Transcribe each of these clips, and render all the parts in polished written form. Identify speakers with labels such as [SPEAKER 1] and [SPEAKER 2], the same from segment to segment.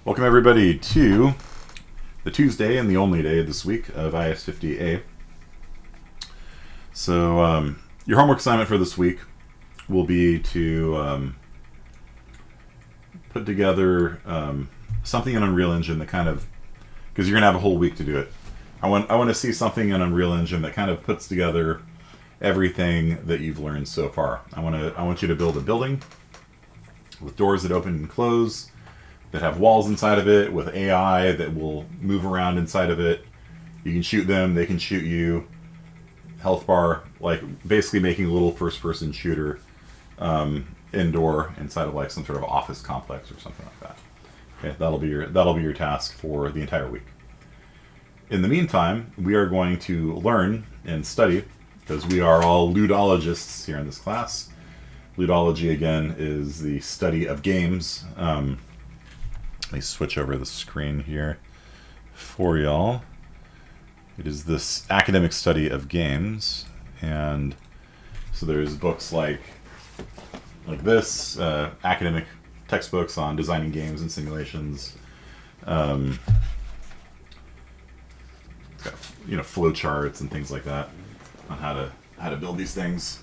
[SPEAKER 1] Welcome everybody to the Tuesday and the only day this week of IS50A. So your homework assignment for this week will be to put together something in Unreal Engine that kind of, because you're going to have a whole week to do it. I want to see something in Unreal Engine that kind of puts together everything that you've learned so far. I want you to build a building with doors that open and close, that have walls inside of it, with AI that will move around inside of it. You can shoot them, they can shoot you. Health bar, like basically making a little first-person shooter indoor inside of like some sort of office complex or something like that. Okay, that'll be your task for the entire week. In the meantime, we are going to learn and study, because we are all ludologists here in this class. Ludology, again, is the study of games. Let me switch over the screen here for y'all. It is this academic study of games, and so there's books like this, academic textbooks on designing games and simulations. It's got, flow charts and things like that on how to build these things.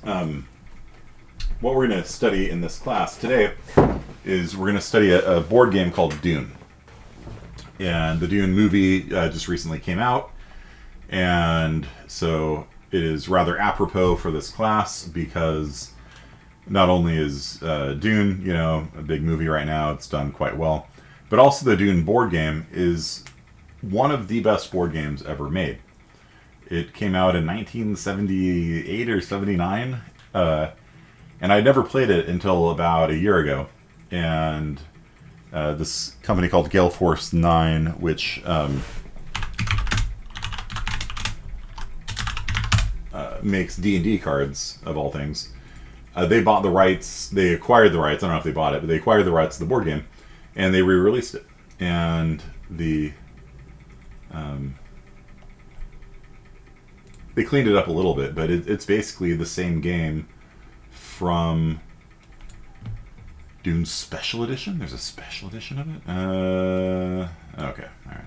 [SPEAKER 1] What we're going to study in this class today is we're going to study a board game called Dune. And the Dune movie just recently came out, and so it is rather apropos for this class because not only is Dune, a big movie right now, it's done quite well, but also the Dune board game is one of the best board games ever made. It came out in 1978 or 79, and I'd never played it until about a year ago. And this company called Gale Force 9, which makes D&D cards, of all things, they bought the rights, they acquired the rights, I don't know if they bought it, but they acquired the rights to the board game, and they re-released it. And they cleaned it up a little bit, but it's basically the same game from Dune Special Edition? There's a special edition of it? Okay, alright.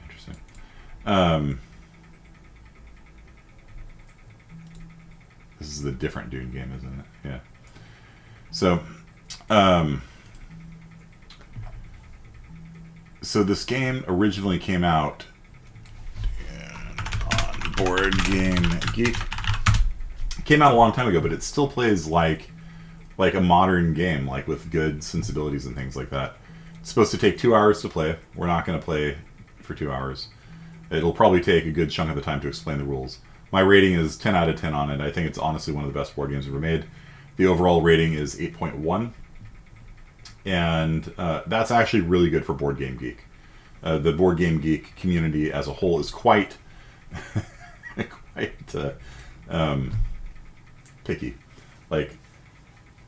[SPEAKER 1] Interesting. This is the different Dune game, isn't it? Yeah. So, so this game originally came out on Board Game Geek. Came out a long time ago, but it still plays like a modern game, like with good sensibilities and things like that. It's supposed to take 2 hours to play. We're not going to play for 2 hours. It'll probably take a good chunk of the time to explain the rules. My rating is 10 out of 10 on it. I think it's honestly one of the best board games ever made. The overall rating is 8.1. And that's actually really good for Board Game Geek. The Board Game Geek community as a whole is quite picky. Like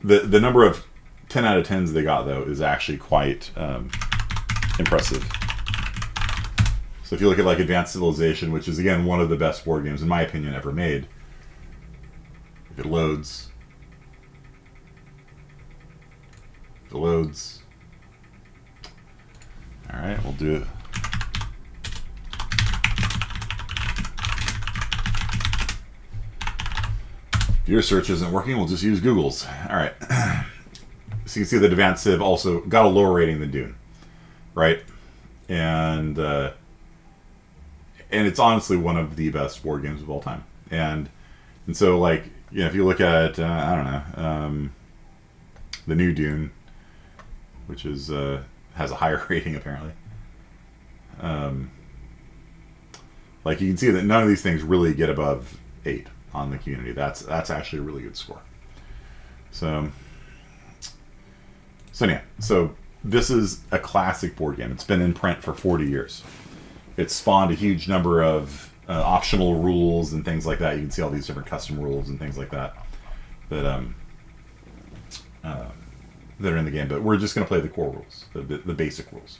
[SPEAKER 1] the number of 10 out of 10s they got, though, is actually quite impressive. So if you look at like Advanced Civilization, which is again one of the best board games in my opinion ever made, if it loads, all right, we'll do it. If your search isn't working, we'll just use Google's. All right. So you can see that Advanced Civ also got a lower rating than Dune, right? And it's honestly one of the best board games of all time. And so, like, if you look at I don't know, the new Dune, which is has a higher rating apparently. Like you can see that none of these things really get above 8 on the community. That's actually a really good score. So yeah. So this is a classic board game. It's been in print for 40 years. It's spawned a huge number of optional rules and things like that. You can see all these different custom rules and things like that that are in the game. But we're just going to play the core rules, the basic rules.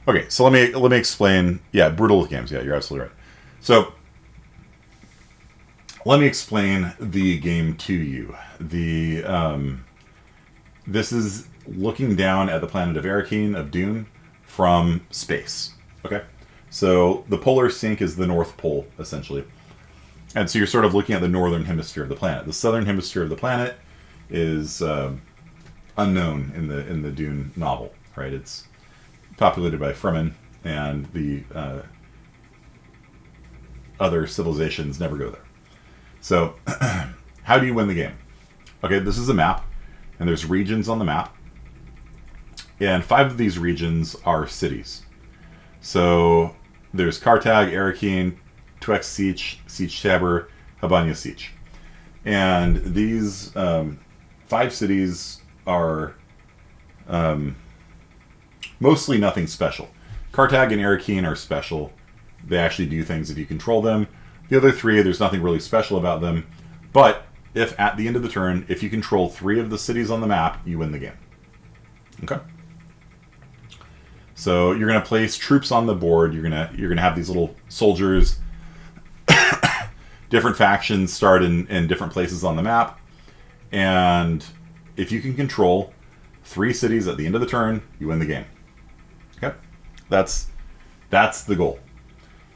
[SPEAKER 1] Okay, so let me explain. Yeah, brutal with games. Yeah, you're absolutely right. So let me explain the game to you. this is looking down at the planet of Arakeen, of Dune, from space. Okay? So the polar sink is the North Pole, essentially. And so you're sort of looking at the northern hemisphere of the planet. The southern hemisphere of the planet is unknown in the Dune novel, right? It's populated by Fremen, and the other civilizations never go there. So, how do you win the game? Okay, this is a map, and there's regions on the map, and 5 of these regions are cities. So, there's Kartag, Arakeen, Twex Siege, Siege Tabor, Habanya Siege. And these 5 cities are mostly nothing special. Kartag and Arakeen are special. They actually do things if you control them. The other 3, there's nothing really special about them. But if at the end of the turn, if you control 3 of the cities on the map, you win the game. Okay? So you're going to place troops on the board. You're going to have these little soldiers. Different factions start in different places on the map. And if you can control 3 cities at the end of the turn, you win the game. Okay? That's the goal.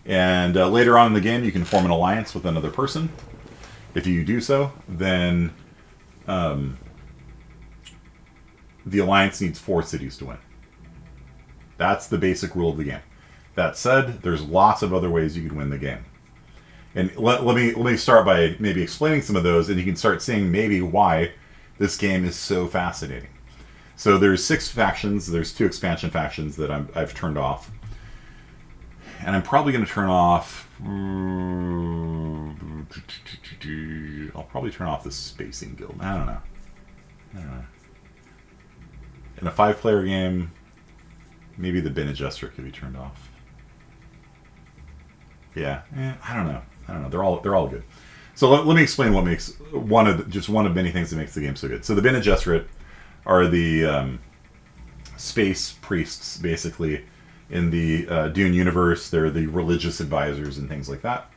[SPEAKER 1] And later on in the game, you can form an alliance with another person. If you do so, then the alliance needs 4 cities to win. That's the basic rule of the game. That said, there's lots of other ways you can win the game. And let me start by maybe explaining some of those, and you can start seeing maybe why this game is so fascinating. So there's 6 factions. There's 2 expansion factions that I've turned off. And I'm probably going to turn off... I'll probably turn off the Spacing Guild. I don't know. In a 5-player game, maybe the Bene Gesserit could be turned off. Yeah, I don't know. They're all good. So let me explain what makes one of many things that makes the game so good. So the Bene Gesserit are the space priests, basically, in the Dune universe. They're the religious advisors and things like that.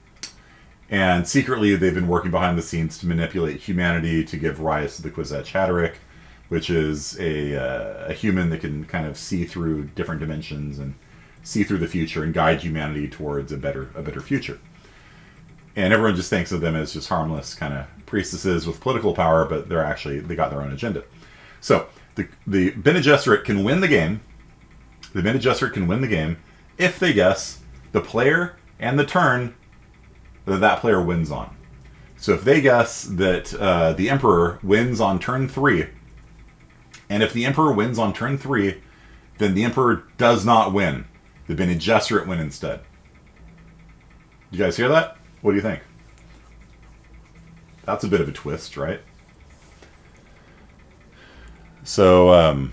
[SPEAKER 1] And secretly, they've been working behind the scenes to manipulate humanity to give rise to the Kwisatz Haderach, which is a human that can kind of see through different dimensions and see through the future and guide humanity towards a better future. And everyone just thinks of them as just harmless kind of priestesses with political power, but they got their own agenda. So the Bene Gesserit can win the game. The Bene Gesserit can win the game if they guess the player and the turn that player wins on. So if they guess that the Emperor wins on turn 3, and if the Emperor wins on turn 3, then the Emperor does not win. The Bene Gesserit win instead. You guys hear that? What do you think? That's a bit of a twist, right? So,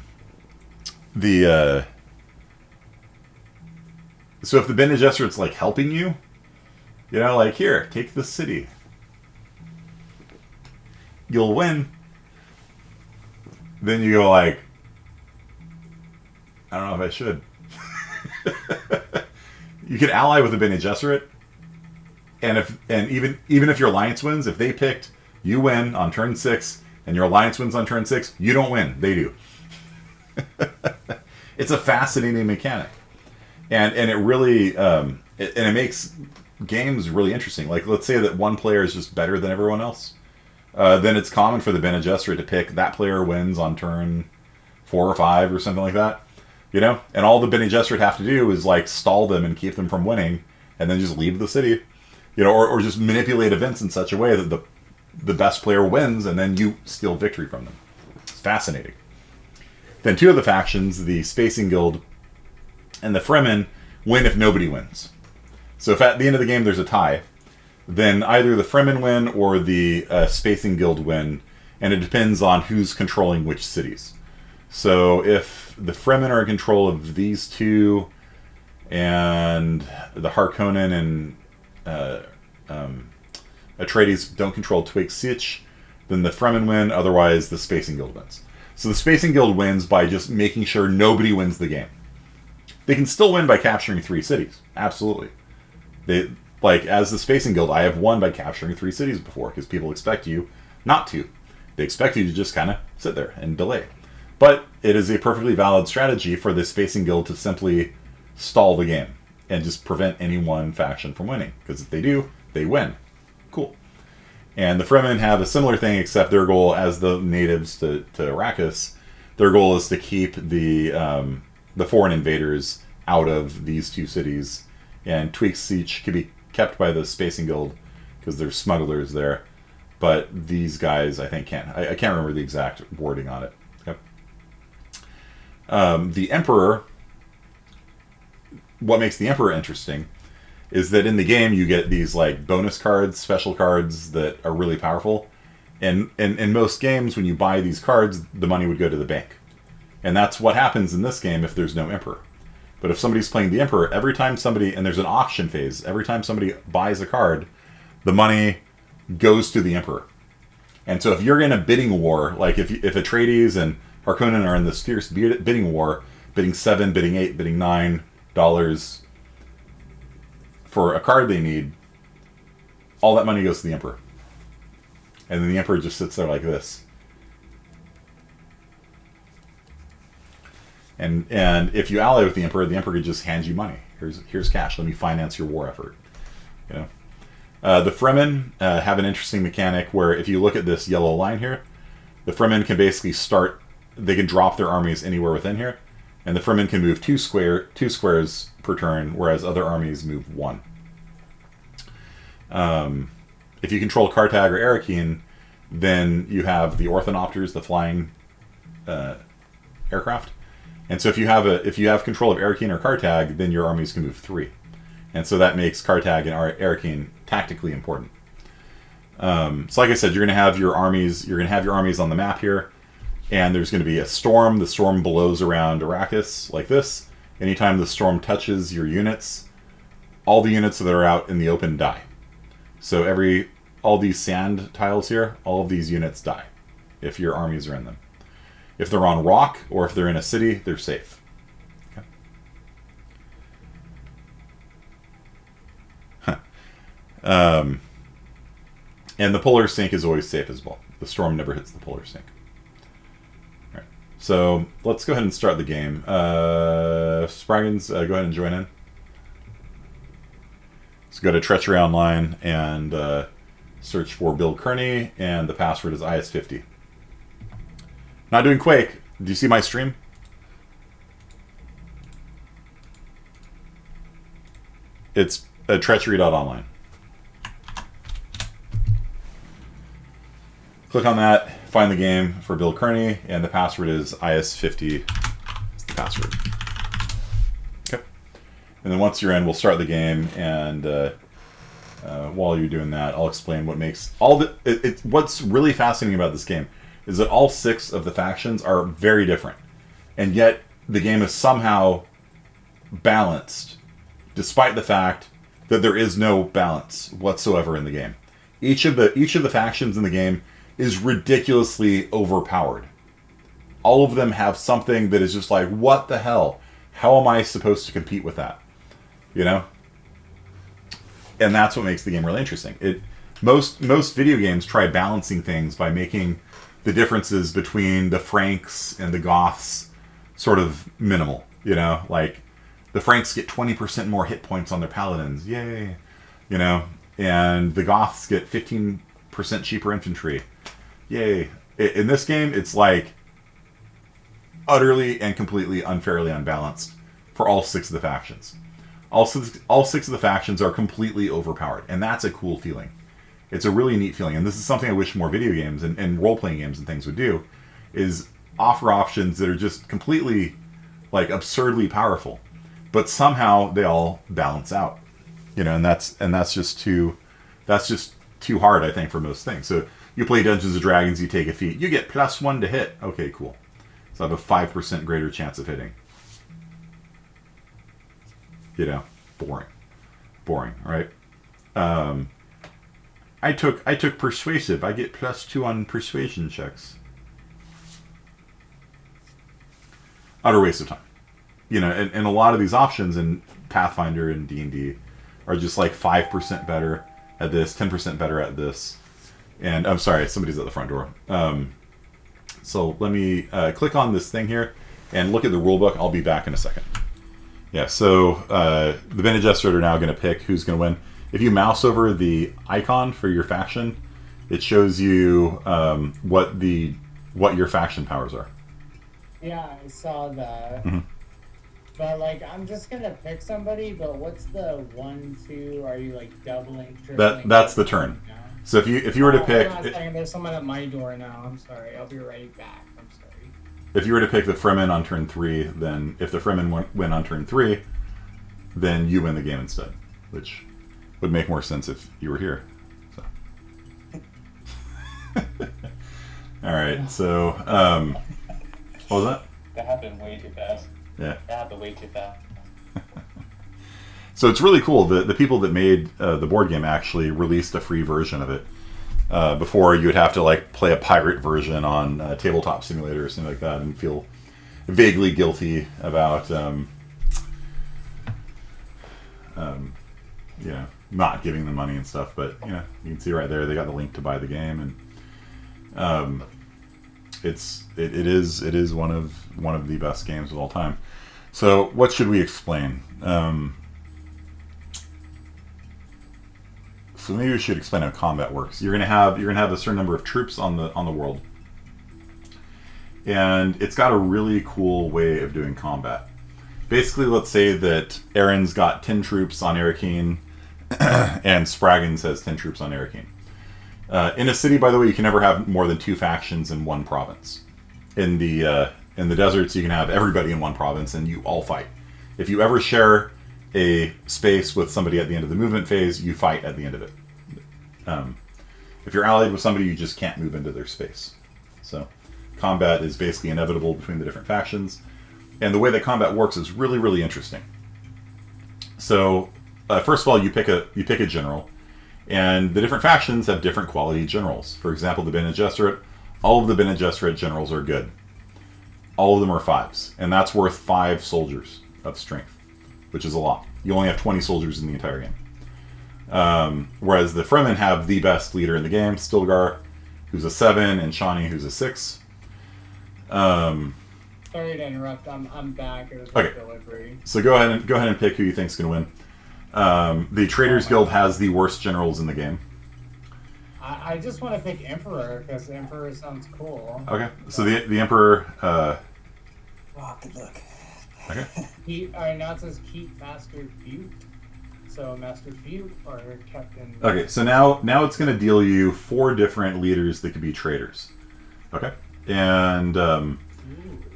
[SPEAKER 1] so if the Bene Gesserit's like helping you, like, here, take this city, you'll win. Then you go like, I don't know if I should. You can ally with the Bene Gesserit, and even if your alliance wins, if they picked you win on turn 6 and your alliance wins on turn 6, you don't win. They do. It's a fascinating mechanic, and it really it makes games really interesting. Like, let's say that one player is just better than everyone else. Then it's common for the Bene Gesserit to pick that player wins on turn 4 or 5 or something like that. And all the Bene Gesserit have to do is like stall them and keep them from winning, and then just leave the city, or just manipulate events in such a way that the best player wins, and then you steal victory from them. It's fascinating. Then 2 of the factions, the Spacing Guild and the Fremen, win if nobody wins. So if at the end of the game there's a tie, then either the Fremen win or the Spacing Guild win, and it depends on who's controlling which cities. So if the Fremen are in control of these 2, and the Harkonnen and Atreides don't control Twig Sich, then the Fremen win, otherwise the Spacing Guild wins. So the Spacing Guild wins by just making sure nobody wins the game. They can still win by capturing 3 cities. Absolutely. As the Spacing Guild, I have won by capturing 3 cities before, because people expect you not to. They expect you to just kind of sit there and delay. But it is a perfectly valid strategy for the Spacing Guild to simply stall the game and just prevent any one faction from winning. Because if they do, they win. Cool. And the Fremen have a similar thing, except their goal, as the natives to Arrakis, their goal is to keep the foreign invaders out of these two cities. And Tweak Siege can be kept by the Spacing Guild because there's smugglers there. But these guys, I think, can't. I can't remember the exact wording on it. Yep. The Emperor, what makes the Emperor interesting is that in the game you get these like bonus cards, special cards that are really powerful. And in most games, when you buy these cards, the money would go to the bank. And that's what happens in this game if there's no Emperor. But if somebody's playing the Emperor, every time somebody, and there's an auction phase, every time somebody buys a card, the money goes to the Emperor. And so if you're in a bidding war, like if Atreides and Harkonnen are in this fierce bidding war, bidding $7, bidding $8, bidding $9 for a card they need, all that money goes to the Emperor. And then the Emperor just sits there like this. And if you ally with the Emperor could just hand you money. Here's cash. Let me finance your war effort. You know. The Fremen have an interesting mechanic where if you look at this yellow line here, the Fremen can basically start. They can drop their armies anywhere within here, and the Fremen can move two squares per turn, whereas other armies move one. If you control Kartag or Arakeen, then you have the Orthanopters, the flying aircraft. And so if you have control of Arakeen or Kartag, then your armies can move 3. And so that makes Kartag and Arakeen tactically important. So like I said, you're going to have your armies on the map here, and there's going to be a storm. The storm blows around Arrakis like this. Anytime the storm touches your units, all the units that are out in the open die. So all these sand tiles here, all of these units die if your armies are in them. If they're on rock or if they're in a city, they're safe. Okay. And the polar sink is always safe as well. The storm never hits the polar sink. All right. So let's go ahead and start the game. Spraggins, go ahead and join in. So go to Treachery Online and search for Bill Kearney, and the password is IS50. Not doing Quake. Do you see my stream? It's treachery.online. Click on that, find the game for Bill Kearney, and the password is IS50. It's the password. Okay. And then once you're in, we'll start the game, and while you're doing that, I'll explain what makes all the. What's really fascinating about this game is that all 6 of the factions are very different, and yet the game is somehow balanced, despite the fact that there is no balance whatsoever in the game. Each of the factions in the game is ridiculously overpowered. All of them have something that is just like, what the hell? How am I supposed to compete with that? You know? And that's what makes the game really interesting. Most video games try balancing things by making the differences between the Franks and the Goths sort of minimal, you know, like the Franks get 20% more hit points on their paladins, yay, you know, and the Goths get 15% cheaper infantry, yay. In this game, it's like utterly and completely unfairly unbalanced for all 6 of the factions. All 6 of the factions are completely overpowered, and that's a cool feeling. It's a really neat feeling, and this is something I wish more video games and role-playing games and things would do, is offer options that are just completely, like, absurdly powerful, but somehow they all balance out, you know, and that's just too hard, I think, for most things. So you play Dungeons & Dragons, you take a feat, you get +1 to hit. Okay, cool. So I have a 5% greater chance of hitting. You know, boring, right? I took persuasive. I get +2 on persuasion checks. Utter waste of time. You know, and a lot of these options in Pathfinder and D&D are just like 5% better at this, 10% better at this. And I'm sorry, somebody's at the front door. So let me click on this thing here and look at the rulebook. I'll be back in a second. Yeah, so the Bene Gesserit are now going to pick who's going to win. If you mouse over the icon for your faction, it shows you what your faction powers are.
[SPEAKER 2] Yeah, I saw that.
[SPEAKER 1] Mm-hmm.
[SPEAKER 2] But like, I'm just gonna pick somebody. But what's the 1, 2? Are you like doubling, tripling?
[SPEAKER 1] That's the turn.
[SPEAKER 2] Now?
[SPEAKER 1] So if you were to pick,
[SPEAKER 2] hold on a second, there's someone at my door now. I'm sorry. I'll be right back. I'm sorry.
[SPEAKER 1] if you were to pick the Fremen on turn 3, then if the Fremen win on turn 3, then you win the game instead, which would make more sense if you were here. So. All right. So what was that?
[SPEAKER 3] That happened way too fast.
[SPEAKER 1] Yeah.
[SPEAKER 3] That happened way too fast.
[SPEAKER 1] So it's really cool. The people that made the board game actually released a free version of it. Before you would have to like play a pirate version on Tabletop Simulator or something like that, and feel vaguely guilty about not giving them money and stuff. But you can see right there they got the link to buy the game, and it is one of the best games of all time. So what should we explain? So maybe we should explain how combat works. You're gonna have a certain number of troops on the world, and it's got a really cool way of doing combat. Basically, let's say that Aaron's got 10 troops on Arakeen, and Spraggins has 10 troops on Arakeen. In a city, by the way, you can never have more than 2 factions in one province. In the deserts, you can have everybody in one province, and you all fight. If you ever share a space with somebody at the end of the movement phase, you fight at the end of it. If you're allied with somebody, you just can't move into their space. So combat is basically inevitable between the different factions, and the way that combat works is really, really interesting. So first of all, you pick a general, and the different factions have different quality generals. For example, the Bene Gesserit, all of the Bene Gesserit generals are good. All of them are 5s, and that's worth 5 soldiers of strength, which is a lot. You only have 20 soldiers in the entire game. Whereas the Fremen have the best leader in the game, Stilgar, who's a 7, and Shawnee, who's a 6.
[SPEAKER 2] Sorry to interrupt. I'm back. It was
[SPEAKER 1] Okay.
[SPEAKER 2] delivery.
[SPEAKER 1] So go ahead and pick who you think's going to win. The Traders Guild has the worst generals in the game.
[SPEAKER 2] I just want to pick Emperor because Emperor sounds cool.
[SPEAKER 1] Okay, so the Emperor.
[SPEAKER 3] Wow, good luck.
[SPEAKER 1] Okay.
[SPEAKER 2] Now it says keep Master Butte. So Master Butte or Captain.
[SPEAKER 1] Okay, so now it's going to deal you 4 different leaders that could be traitors. Okay, and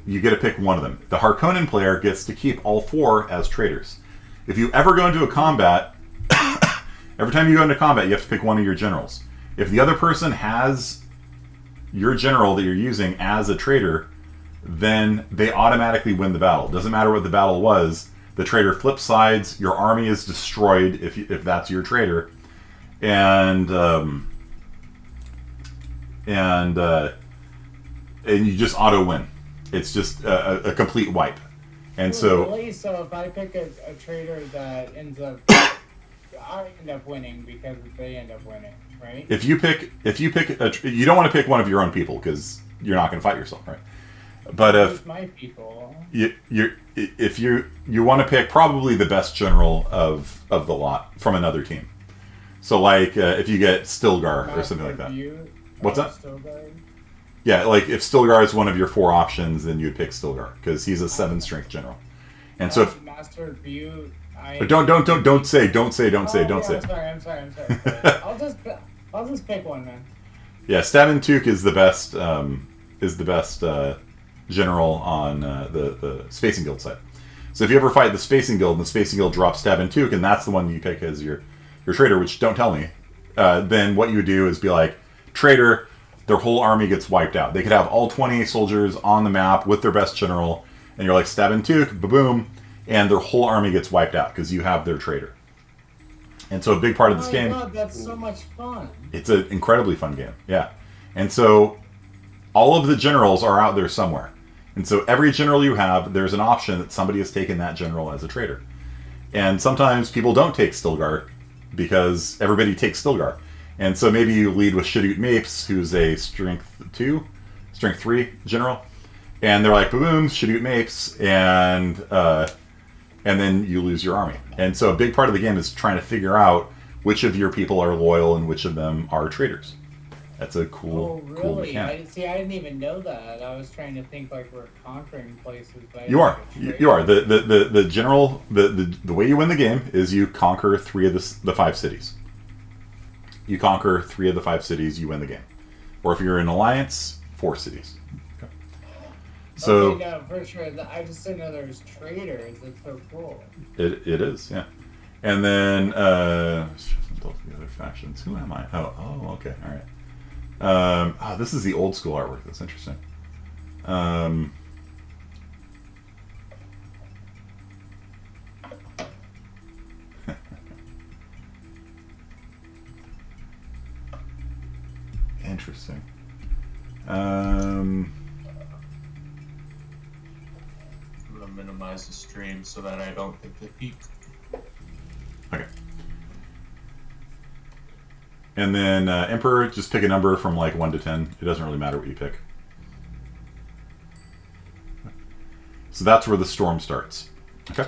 [SPEAKER 1] you get to pick one of them. The Harkonnen player gets to keep all 4 as traitors. If you ever go into a combat, every time you go into combat, you have to pick one of your generals. If the other person has your general that you're using as a traitor, then they automatically win the battle. Doesn't matter what the battle was. The traitor flips sides. Your army is destroyed if that's your traitor, and you just auto win. It's just a complete wipe. And so,
[SPEAKER 2] really? So if I pick a traitor that ends up, I end up winning because they end up winning, right?
[SPEAKER 1] if you pick you don't want to pick one of your own people because you're not going to fight yourself, right? But if
[SPEAKER 2] my people,
[SPEAKER 1] if you want to pick probably the best general of the lot from another team. So like if you get Stilgar or something like that. What's that?
[SPEAKER 2] Stilgar?
[SPEAKER 1] Yeah, like if Stilgar is one of your 4 options, then you'd pick Stilgar because he's a 7 strength general. And so if
[SPEAKER 2] Master Butte,
[SPEAKER 1] but don't say.
[SPEAKER 2] I'm sorry. I'll just pick one then.
[SPEAKER 1] Yeah, Stabin Took is the best general on the Spacing Guild side. So if you ever fight the Spacing Guild, and the Spacing Guild drops Stabin Took, and that's the one you pick as your traitor, which don't tell me, then what you would do is be like, traitor, their whole army gets wiped out. They could have all 20 soldiers on the map with their best general, and you're like, Stabin Took, ba-boom, and their whole army gets wiped out because you have their traitor. And so a big part of this game...
[SPEAKER 2] God, that's so much fun.
[SPEAKER 1] It's an incredibly fun game, yeah. And so all of the generals are out there somewhere. And so every general you have, there's an option that somebody has taken that general as a traitor. And sometimes people don't take Stilgar because everybody takes Stilgar. And so maybe you lead with Shadut Mapes, who's a strength 2, strength 3 general, and they're like boom, shoot mapes, and then you lose your army. And so a big part of the game is trying to figure out which of your people are loyal and which of them are traitors. That's a cool,
[SPEAKER 2] Oh,
[SPEAKER 1] cool
[SPEAKER 2] really?
[SPEAKER 1] mechanic.
[SPEAKER 2] I didn't even know that. I was trying to think like we're conquering places. But
[SPEAKER 1] You are. You are. The general, the way you win the game is you conquer 3 of the 5 cities. You conquer 3 of the 5 cities, you win the game. Or if you're in alliance, 4 cities. Okay. So
[SPEAKER 2] okay, no, for sure. I just didn't know there was traitors. That's so cool.
[SPEAKER 1] it is, yeah. And then the other factions. Who am I? Oh, okay, all right. This is the old school artwork. That's interesting. Interesting.
[SPEAKER 3] I'm gonna minimize the stream so that I don't hit the peak.
[SPEAKER 1] Okay. And then Emperor, just pick a number from like 1 to 10. It doesn't really matter what you pick. So that's where the storm starts. Okay.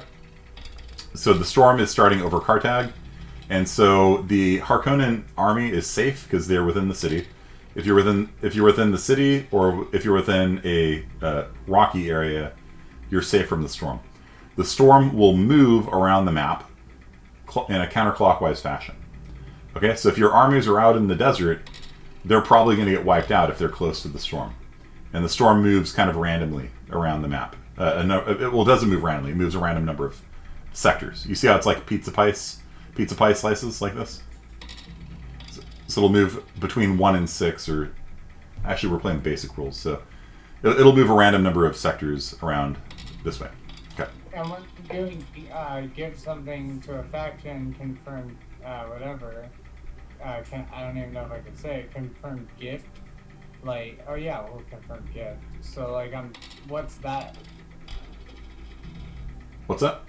[SPEAKER 1] So the storm is starting over Carthage, and so the Harkonnen army is safe because they're within the city. If you're within the city, or if you're within a rocky area, you're safe from the storm. The storm will move around the map in a counterclockwise fashion. Okay, so if your armies are out in the desert, they're probably going to get wiped out if they're close to the storm. And the storm moves kind of randomly around the map. It doesn't move randomly. It moves a random number of sectors. You see how it's like pizza pie slices like this? So it'll move between 1 and 6, or actually we're playing basic rules, so it'll move a random number of sectors around this way. Okay.
[SPEAKER 2] And when doing give something to a faction, confirm whatever. I don't even know if I can say it. Confirm gift. Like, oh yeah, we'll confirm gift. So like, what's that?
[SPEAKER 1] What's that?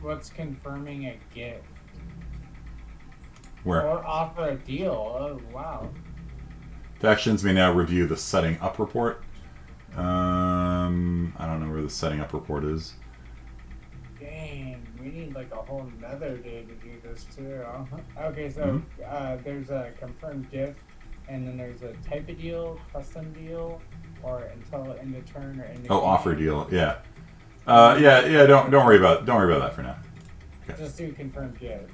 [SPEAKER 2] What's confirming a gift?
[SPEAKER 1] Where?
[SPEAKER 2] Or offer a deal. Oh wow.
[SPEAKER 1] Factions may now review the setting up report. I don't know where the setting up report is.
[SPEAKER 2] Dang, we need like a whole nother day to do this too. Okay, so there's a confirmed gift, and then there's a type of deal, custom deal, or until end of turn or end of game.
[SPEAKER 1] Offer deal. Yeah. Yeah. Don't worry about that for now. Okay.
[SPEAKER 2] Just do confirmed gift.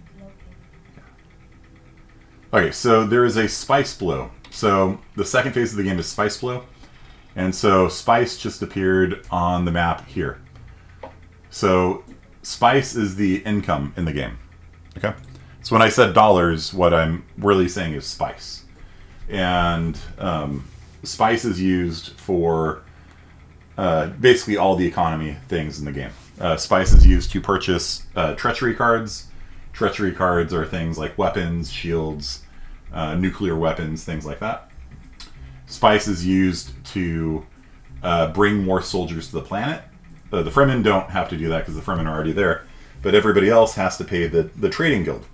[SPEAKER 1] Okay, so there is a spice blow. So the second phase of the game is spice blow, and so spice just appeared on the map here. So spice is the income in the game. Okay, so when I said dollars, what I'm really saying is spice, and spice is used for basically all the economy things in the game. Spice is used to purchase treachery cards. Treachery cards are things like weapons, shields, nuclear weapons, things like that. Spice is used to bring more soldiers to the planet. The Fremen don't have to do that because the Fremen are already there, but everybody else has to pay the trading guild.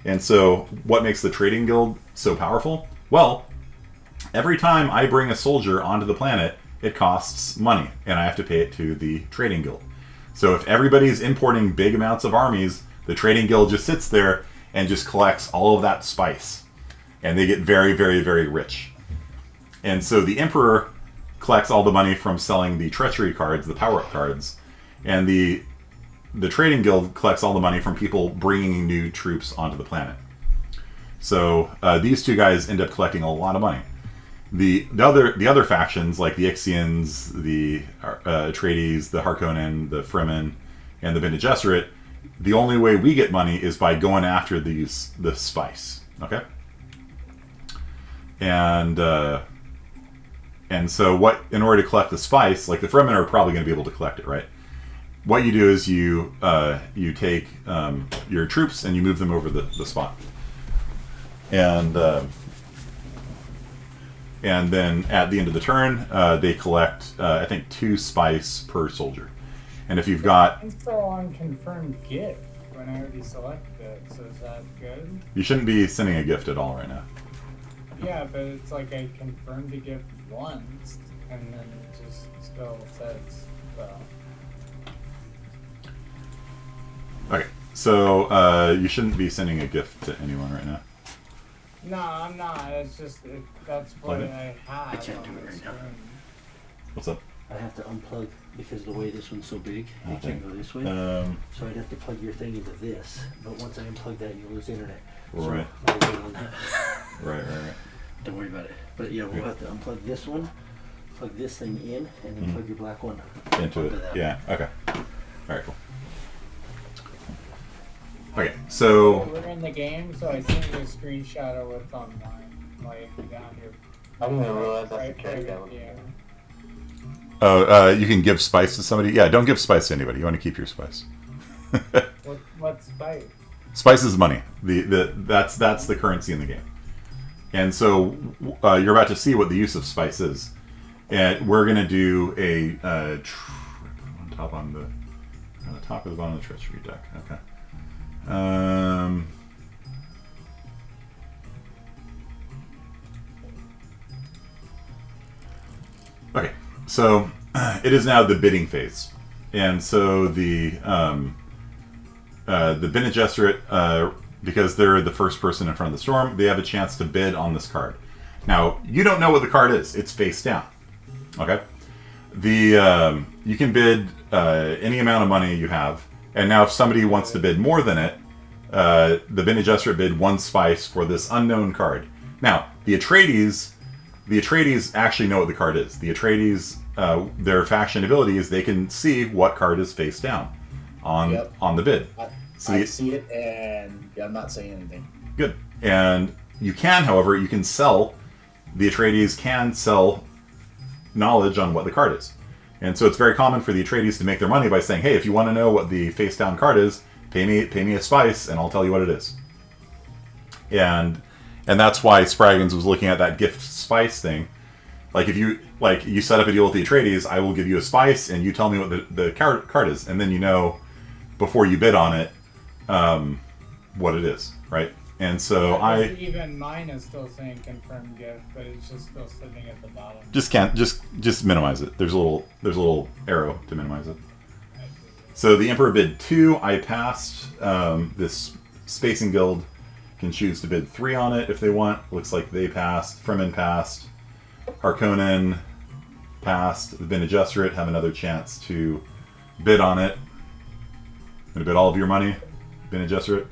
[SPEAKER 1] And so what makes the trading guild so powerful? Well, every time I bring a soldier onto the planet, it costs money, and I have to pay it to the trading guild. So if everybody's importing big amounts of armies, the trading guild just sits there and just collects all of that spice. And they get very, very, very rich. And so the Emperor collects all the money from selling the treachery cards, the power-up cards. And the trading guild collects all the money from people bringing new troops onto the planet. So these two guys end up collecting a lot of money. The other factions, like the Ixians, the Atreides, the Harkonnen, the Fremen, and the Bene Gesserit, the only way we get money is by going after the spice. Okay? And so in order to collect the spice, like the Fremen are probably going to be able to collect it, right? What you do is you take your troops and you move them over the spot. And then at the end of the turn, they collect, I think, 2 spice per soldier. And if you've got...
[SPEAKER 2] I'm still on confirmed gift when I already selected it, so is that good?
[SPEAKER 1] You shouldn't be sending a gift at all right now.
[SPEAKER 2] Yeah, but it's like I confirmed the gift once. and then it just still says, well.
[SPEAKER 1] Okay, so you shouldn't be sending a gift to anyone right now.
[SPEAKER 2] No, I'm not. It's just that's what
[SPEAKER 1] Plug it?
[SPEAKER 2] I have.
[SPEAKER 4] I can't do
[SPEAKER 2] on
[SPEAKER 4] it
[SPEAKER 2] the
[SPEAKER 4] right now.
[SPEAKER 2] screen.
[SPEAKER 1] What's up?
[SPEAKER 4] I have to unplug because the way this one's so big, I
[SPEAKER 1] Okay.
[SPEAKER 4] can't go this way. So I'd have to plug your thing into this. But once I unplug that, you'll lose internet.
[SPEAKER 1] Right.
[SPEAKER 4] So I'll wait on that.
[SPEAKER 1] Right.
[SPEAKER 4] Don't worry about it. But yeah, we'll have to unplug this one, plug this thing in, and then plug your black one
[SPEAKER 1] Into
[SPEAKER 4] onto
[SPEAKER 1] it.
[SPEAKER 4] that.
[SPEAKER 1] Yeah. Okay. All right. Cool. Okay. So.
[SPEAKER 2] We're in the game, so I sent you a screenshot of what's on mine, like down here.
[SPEAKER 5] I didn't even realize that's a
[SPEAKER 2] Right,
[SPEAKER 5] carry
[SPEAKER 2] right,
[SPEAKER 5] down.
[SPEAKER 2] yeah.
[SPEAKER 1] Oh, you can give spice to somebody. Yeah, don't give spice to anybody. You want to keep your spice.
[SPEAKER 2] What's spice?
[SPEAKER 1] Spice is money. That's the currency in the game. And so you're about to see what the use of spice is. And we're gonna do a on the top of the bottom of the treachery deck. Okay. Okay. So it is now the bidding phase, and so the Bene Gesserit, because they're the first person in front of the storm, they have a chance to bid on this card. Now, you don't know what the card is. It's face down. Okay? You can bid any amount of money you have, and now if somebody wants to bid more than it, the Bene Gesserit bid 1 spice for this unknown card. Now, the Atreides actually know what the card is. The Atreides, their faction ability is they can see what card is face down on the bid.
[SPEAKER 6] I see it, and I'm not saying anything.
[SPEAKER 1] Good. And you can, however, the Atreides can sell knowledge on what the card is. And so it's very common for the Atreides to make their money by saying, hey, if you want to know what the face down card is, pay me a spice and I'll tell you what it is. And that's why Spraggins was looking at that gift spice thing. Like if you set up a deal with the Atreides, I will give you a spice and you tell me what the card is, and then you know before you bid on it what it is, right? And so
[SPEAKER 2] Even mine is still saying confirm gift, but it's just still sitting at the bottom.
[SPEAKER 1] just minimize it. There's a little arrow to minimize it. So the Emperor bid 2. I passed. This Spacing Guild can choose to bid 3 on it if they want. Looks like they passed. Fremen passed. Harkonnen passed. The Bene Gesserit have another chance to bid on it. Gonna bid all of your money, Bene Gesserit?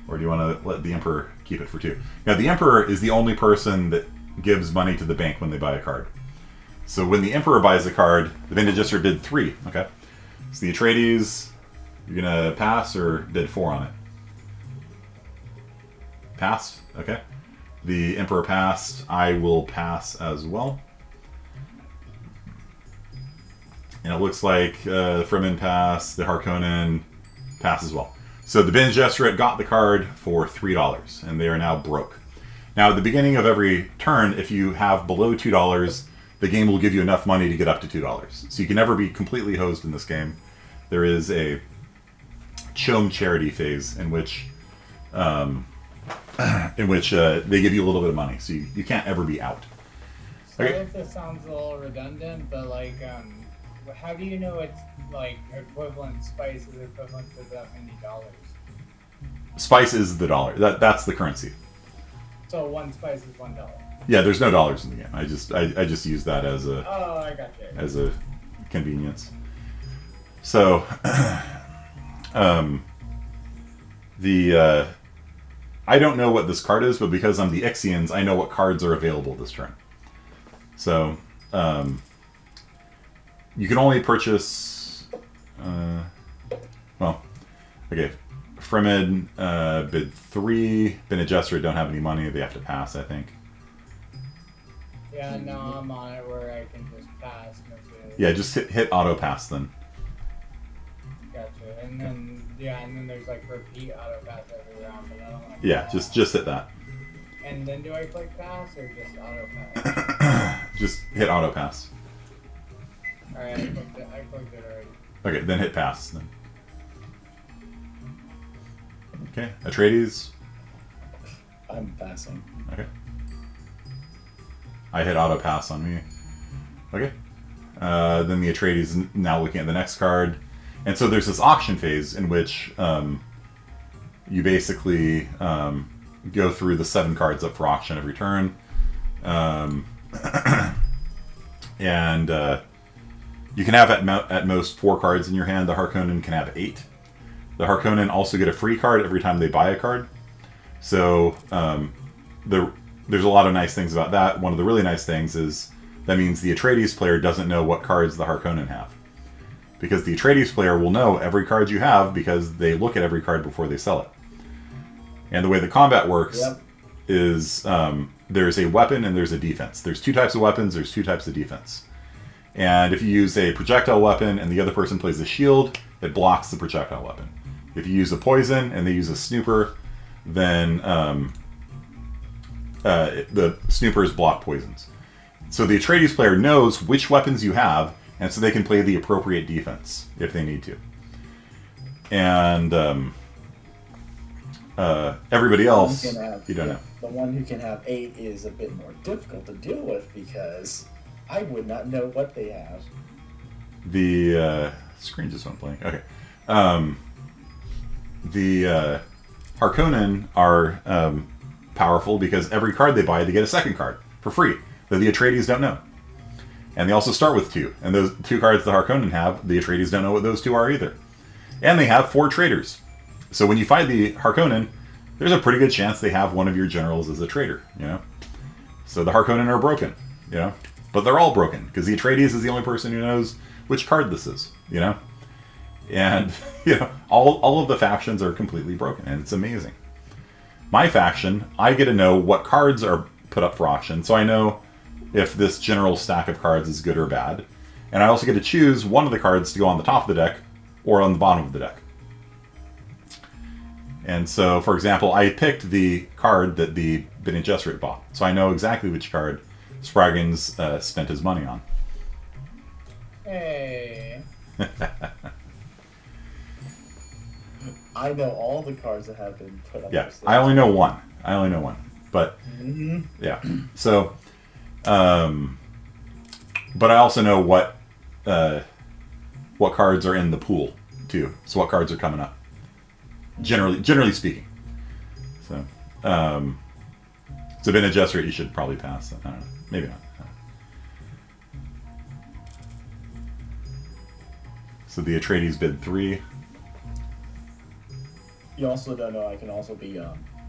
[SPEAKER 1] Or do you want to let the Emperor keep it for 2? Now, the Emperor is the only person that gives money to the bank when they buy a card. So when the Emperor buys a card, the Bene Gesserit bid 3, okay? So the Atreides, you're going to pass or bid 4 on it? Passed, okay. The Emperor passed. I will pass as well. And it looks like the Fremen pass, the Harkonnen pass as well. So the Bene Gesserit got the card for $3, and they are now broke. Now, at the beginning of every turn, if you have below $2, the game will give you enough money to get up to $2. So you can never be completely hosed in this game. There is a Chom charity phase in which they give you a little bit of money, so you can't ever be out.
[SPEAKER 2] So
[SPEAKER 1] Okay.
[SPEAKER 2] if this sounds a little redundant, but like, how do you know it's like equivalent spice is equivalent to that many dollars?
[SPEAKER 1] Spice is the dollar. That's the currency.
[SPEAKER 2] So 1 spice is $1.
[SPEAKER 1] Yeah, there's no dollars in the game. I just use that as a
[SPEAKER 2] Oh, I got you.
[SPEAKER 1] as a convenience. So, I don't know what this card is, but because I'm the Ixians, I know what cards are available this turn. So, you can only purchase, okay, Fremen bid 3, Bene Gesserit don't have any money, they have to pass, I think.
[SPEAKER 2] Yeah, no, I'm on it where I can just pass.
[SPEAKER 1] Yeah, just hit auto pass then.
[SPEAKER 2] Gotcha. And then there's like repeat auto pass every round, but I don't like
[SPEAKER 1] Yeah,
[SPEAKER 2] that.
[SPEAKER 1] just hit that.
[SPEAKER 2] And then do I click pass or just auto pass?
[SPEAKER 1] Just hit auto pass.
[SPEAKER 2] Alright, I clicked it already.
[SPEAKER 1] Okay, then hit pass then. Okay, Atreides.
[SPEAKER 6] I'm passing.
[SPEAKER 1] Okay. I hit auto pass on me. Okay. Then the Atreides is now looking at the next card. And so there's this auction phase in which you basically go through the 7 cards up for auction every turn. And you can have at most 4 cards in your hand. The Harkonnen can have 8. The Harkonnen also get a free card every time they buy a card. So there's a lot of nice things about that. One of the really nice things is that means the Atreides player doesn't know what cards the Harkonnen have. Because the Atreides player will know every card you have because they look at every card before they sell it. And the way the combat works is there's a weapon and there's a defense. There's 2 types of weapons, there's 2 types of defense. And if you use a projectile weapon and the other person plays a shield, it blocks the projectile weapon. If you use a poison and they use a snooper, then the snoopers block poisons. So the Atreides player knows which weapons you have, and so they can play the appropriate defense if they need to. And everybody else, you don't know.
[SPEAKER 6] The one who can have 8 is a bit more difficult to deal with because I would not know what they have.
[SPEAKER 1] The screen just went blank. Okay. The Harkonnen are powerful because every card they buy, they get a second card for free that the Atreides don't know. And they also start with 2. And those 2 cards the Harkonnen have, the Atreides don't know what those 2 are either. And they have 4 traitors. So when you fight the Harkonnen, there's a pretty good chance they have one of your generals as a traitor, you know? So the Harkonnen are broken, you know? But they're all broken, because the Atreides is the only person who knows which card this is, you know? And, you know, all of the factions are completely broken, and it's amazing. My faction, I get to know what cards are put up for auction, so I know if this general stack of cards is good or bad. And I also get to choose one of the cards to go on the top of the deck or on the bottom of the deck. And so, for example, I picked the card that the Bene Gesserit bought. So I know exactly which card Spraggins spent his money on.
[SPEAKER 2] Hey.
[SPEAKER 6] I know all the cards that have been put up.
[SPEAKER 1] Yeah, I only know one. But, yeah. So, but I also know what cards are in the pool, too. So what cards are coming up. Generally speaking. So, Bene Gesserit, you should probably pass. I don't know. Maybe not. So the Atreides bid 3.
[SPEAKER 6] You also don't know I can also be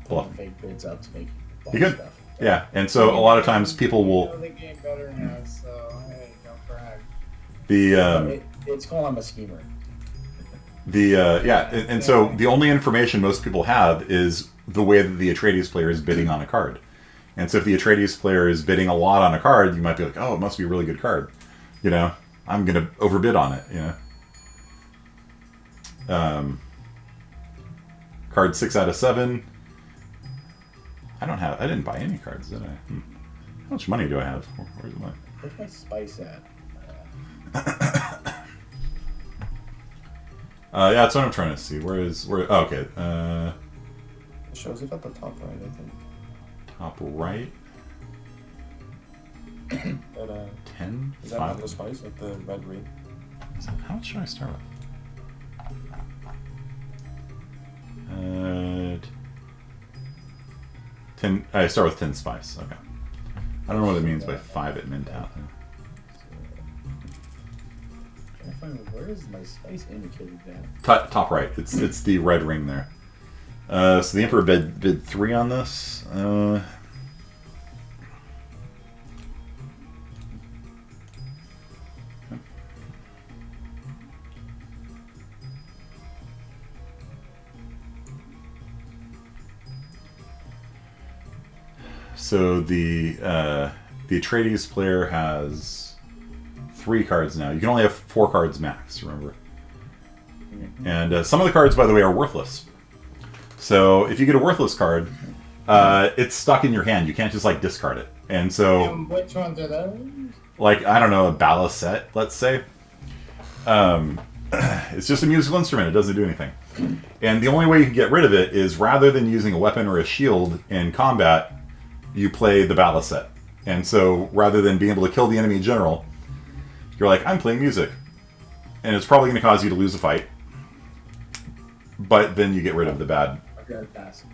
[SPEAKER 6] pulling fake bids up to make
[SPEAKER 1] You could.
[SPEAKER 6] stuff.
[SPEAKER 1] Yeah, and so a lot of times people
[SPEAKER 2] You
[SPEAKER 1] will...
[SPEAKER 2] know the game better now, so hey, don't brag.
[SPEAKER 6] It's called I'm a schemer.
[SPEAKER 1] And so the only information most people have is the way that the Atreides player is bidding on a card. And so if the Atreides player is bidding a lot on a card, you might be like, oh, it must be a really good card. You know, I'm going to overbid on it, you know. Card 6 out of 7. I didn't buy any cards, did I? How much money do I have? Where's my...
[SPEAKER 6] Where's my spice at?
[SPEAKER 1] Yeah, that's what I'm trying to see. Oh, okay.
[SPEAKER 6] It shows it at the top right, I think.
[SPEAKER 1] Top right.
[SPEAKER 5] But,
[SPEAKER 1] 10?
[SPEAKER 5] is that not the spice, like the red ring?
[SPEAKER 1] How much should I start with? 10. I start with 10 spice. Okay. I don't know what it means by 5 at mint out.
[SPEAKER 6] Trying to find where is my spice indicated at?
[SPEAKER 1] Top right. It's the red ring there. So the Emperor bid 3 on this. So the Atreides player has 3 cards now. You can only have 4 cards max, remember? And some of the cards, by the way, are worthless. So if you get a worthless card, it's stuck in your hand. You can't just like discard it. And so,
[SPEAKER 2] Which ones are those?
[SPEAKER 1] like, I don't know, a balisette, let's say. It's just a musical instrument. It doesn't do anything. And the only way you can get rid of it is rather than using a weapon or a shield in combat, you play the balisette. And so rather than being able to kill the enemy general, You're like, I'm playing music. And it's probably going to cause you to lose a fight. But then you get rid of the bad.
[SPEAKER 6] I gotta pass.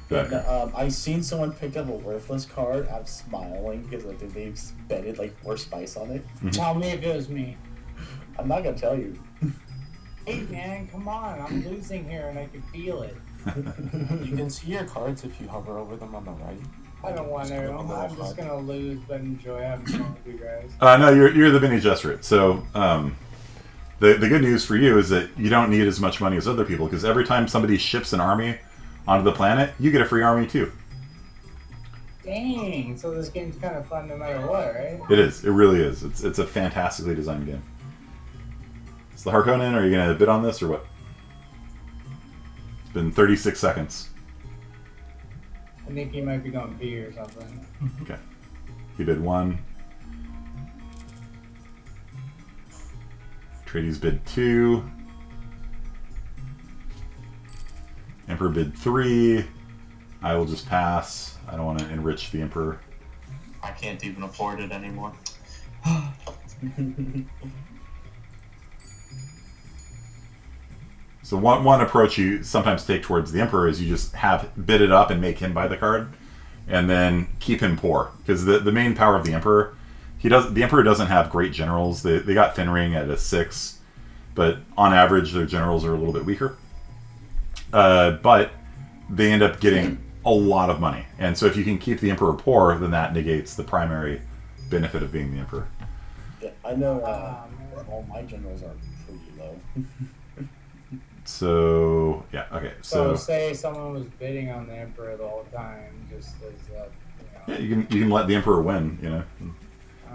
[SPEAKER 1] bad.
[SPEAKER 6] No, I seen someone pick up a worthless card. I'm smiling because like they've spent like 4 spice on it.
[SPEAKER 2] Tell me if it was me.
[SPEAKER 6] I'm not gonna tell you.
[SPEAKER 2] Hey man, come on! I'm losing here and I can feel it.
[SPEAKER 5] You can see your cards if you hover over them on the right.
[SPEAKER 2] I don't want
[SPEAKER 5] Just
[SPEAKER 2] to.
[SPEAKER 5] click on the
[SPEAKER 2] I'm
[SPEAKER 5] little
[SPEAKER 2] just
[SPEAKER 5] HUD.
[SPEAKER 2] gonna lose, but enjoy having fun with you guys.
[SPEAKER 1] No, you're the Bene Gesserit. So the good news for you is that you don't need as much money as other people, because every time somebody ships an army onto the planet, you get a free army too.
[SPEAKER 2] Dang! So this game's kind of fun no matter what, right?
[SPEAKER 1] It is. It really is. It's a fantastically designed game. Is the Harkonnen, are you going to bid on this or what? It's been 36 seconds.
[SPEAKER 2] I think he might be going B or something.
[SPEAKER 1] Okay. He bid 1. Atreides bid 2. Emperor bid 3. I will just pass. I don't want to enrich the Emperor.
[SPEAKER 3] I can't even afford it anymore.
[SPEAKER 1] So one approach you sometimes take towards the Emperor is you just have bid it up and make him buy the card, and then keep him poor. Because the main power of the Emperor, the Emperor doesn't have great generals. They got Fenring at a 6, but on average their generals are a little bit weaker. But they end up getting a lot of money, and so if you can keep the Emperor poor, then that negates the primary benefit of being the Emperor.
[SPEAKER 6] Yeah, I know. All my generals are pretty low.
[SPEAKER 1] So yeah, okay.
[SPEAKER 2] So
[SPEAKER 1] So
[SPEAKER 2] say someone was bidding on the Emperor the whole time, just as
[SPEAKER 1] yeah, you can let the Emperor win. You know,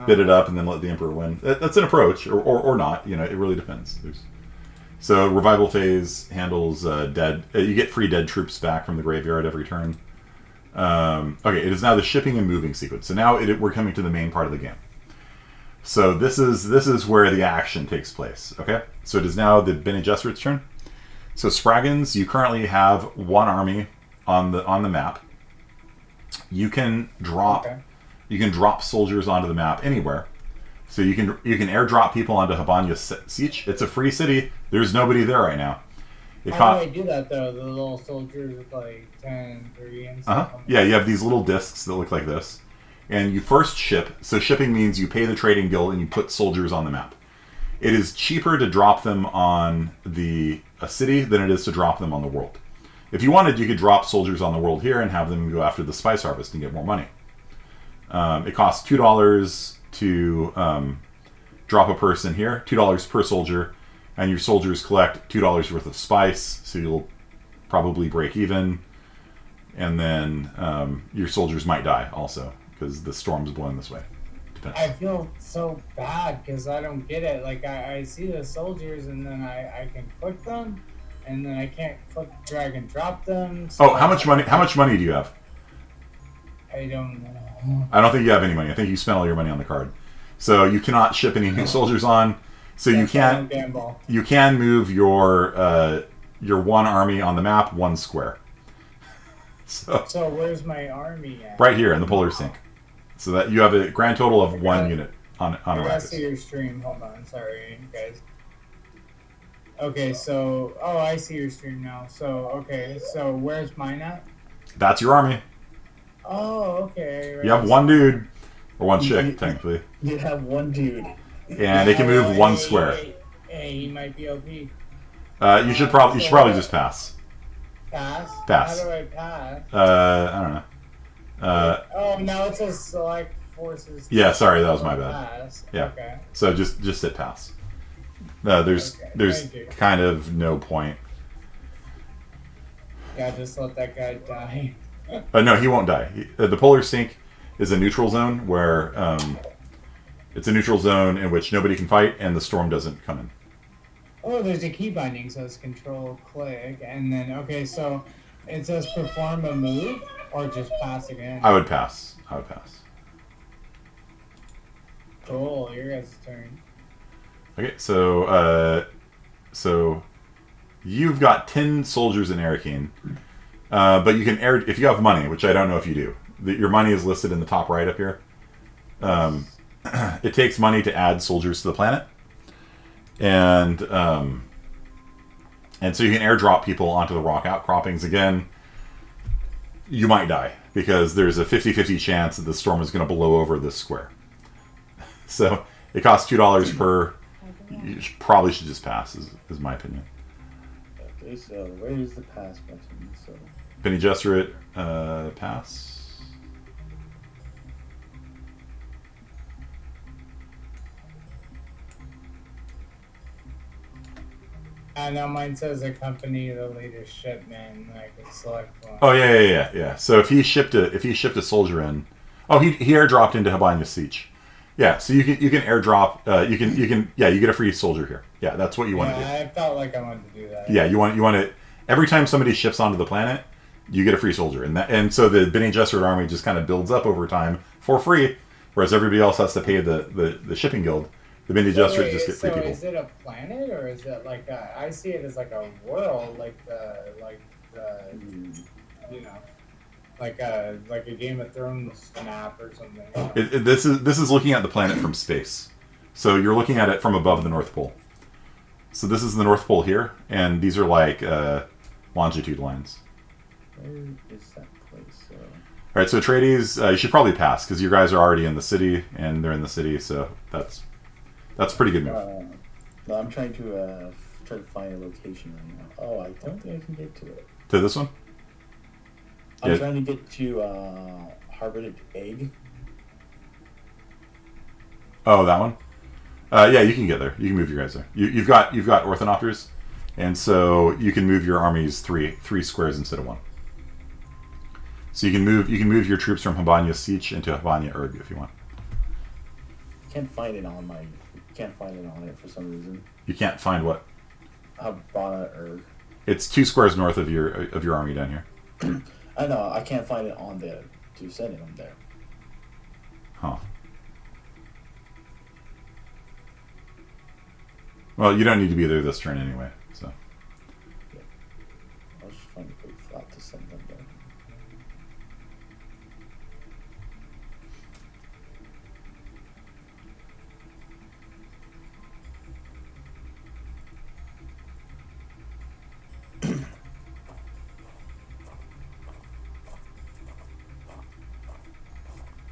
[SPEAKER 1] bid it up and then let the Emperor win. That's an approach, or not. You know, it really depends. So revival phase handles dead. You get free dead troops back from the graveyard every turn. Okay, it is now the shipping and moving sequence. So now we're coming to the main part of the game. So this is where the action takes place. Okay, so it is now the Bene Gesserit's turn. So Spraggans, you currently have 1 army on the map. You can drop soldiers onto the map anywhere. So you can airdrop people onto Habanya Siege. It's a free city. There's nobody there right now.
[SPEAKER 2] How do I do that though? The little soldiers with like 10, 3 and stuff.
[SPEAKER 1] Yeah, you have these little discs that look like this. And you first ship. So shipping means you pay the trading guild and you put soldiers on the map. It is cheaper to drop them on a city than it is to drop them on the world. If you wanted, you could drop soldiers on the world here and have them go after the spice harvest and get more money. It costs $2 to drop a person here, $2 per soldier, and your soldiers collect $2 worth of spice, so you'll probably break even. And then your soldiers might die also, because the storm's blowing this way. Depends.
[SPEAKER 2] I feel so bad because I don't get it. Like I see the soldiers and then I can click them, and then I can't click, drag, and drop them. So
[SPEAKER 1] Oh, how much money? How much money do you have?
[SPEAKER 2] I don't know.
[SPEAKER 1] I don't think you have any money. I think you spent all your money on the card, so you cannot ship any new soldiers on. So you
[SPEAKER 2] That's why I
[SPEAKER 1] can't.
[SPEAKER 2] don't gamble.
[SPEAKER 1] You can move your 1 army on the map 1 square. So
[SPEAKER 2] So where's my army at?
[SPEAKER 1] right here in the polar sink, so that you have a grand total of 1 unit on
[SPEAKER 2] I gotta see
[SPEAKER 1] Arrakis.
[SPEAKER 2] your stream. Hold on, sorry guys. Okay, so I see your stream now. So where's mine at?
[SPEAKER 1] That's your army.
[SPEAKER 2] Oh, okay. Right.
[SPEAKER 1] You have 1 dude or 1 chick technically,
[SPEAKER 6] You have 1 dude.
[SPEAKER 1] and it can move 1 square.
[SPEAKER 2] Hey, he might be OP.
[SPEAKER 1] You should probably just pass.
[SPEAKER 2] Pass?
[SPEAKER 1] Pass.
[SPEAKER 2] How do I pass?
[SPEAKER 1] I don't know.
[SPEAKER 2] Oh, now it says select forces.
[SPEAKER 1] Yeah, sorry, that was my bad.
[SPEAKER 2] Pass.
[SPEAKER 1] Yeah.
[SPEAKER 2] Okay.
[SPEAKER 1] So just hit pass. There's
[SPEAKER 2] thank you.
[SPEAKER 1] kind of no point.
[SPEAKER 2] Yeah, just let that guy die.
[SPEAKER 1] No, he won't die. The polar sink is a neutral zone where it's a neutral zone in which nobody can fight and the storm doesn't come in.
[SPEAKER 2] Oh, there's a key binding, so it's control click, and then so it says perform a move or just pass again.
[SPEAKER 1] I would pass.
[SPEAKER 2] Cool, your guys' turn.
[SPEAKER 1] Okay, so you've got 10 soldiers in Arakeen, but you can if you have money, which I don't know if you do. Your money is listed in the top right up here. it takes money to add soldiers to the planet, and so you can airdrop people onto the rock outcroppings. Again, you might die because there's a 50-50 chance that the storm is going to blow over this square. So it costs $2 per. You probably should just pass, is my opinion.
[SPEAKER 6] Okay, so where is the pass button? So
[SPEAKER 1] Bene Gesserit, pass.
[SPEAKER 2] Now mine says accompany the latest shipment. I can select one.
[SPEAKER 1] Oh yeah. So if he shipped a soldier in, he airdropped into Habanya Siege. Yeah, so you can airdrop. You get a free soldier here. Yeah, that's what you want to do.
[SPEAKER 2] I felt like I wanted to do that.
[SPEAKER 1] Yeah, you want to. Every time somebody ships onto the planet, you get a free soldier, and so the Bene Gesserit army just kind of builds up over time for free, whereas everybody else has to pay the shipping guild. The Bene Gesserit just get free people.
[SPEAKER 2] Is it a planet or is it like I see it as like a world, like a Game of Thrones map or something?
[SPEAKER 1] This is looking at the planet from space, so you're looking at it from above the North Pole. So this is the North Pole here, and these are like longitude lines.
[SPEAKER 6] where is that place?
[SPEAKER 1] All right, so Atreides, you should probably pass because you guys are already in the city, and they're in the city, so that's a pretty good move.
[SPEAKER 6] No, I'm trying to find a location right now. Oh, I don't think I can get to it.
[SPEAKER 1] To this one?
[SPEAKER 6] I'm
[SPEAKER 1] Yeah.
[SPEAKER 6] trying to get to Harbored Egg.
[SPEAKER 1] Oh, that one? Yeah, you can get there. You can move your guys there. You've got Orthognopters, and so you can move your armies three squares instead of one. So you can move your troops from Habanya Siege into Habanya Erg if you want.
[SPEAKER 6] Can't find it on it for some reason.
[SPEAKER 1] You can't find what?
[SPEAKER 6] Habana Erg.
[SPEAKER 1] It's 2 squares north of your army down here.
[SPEAKER 6] I know, I can't find it on there to send it on there.
[SPEAKER 1] Huh. Well, you don't need to be there this turn anyway, so.
[SPEAKER 6] I'll just find a quick thought to send them there.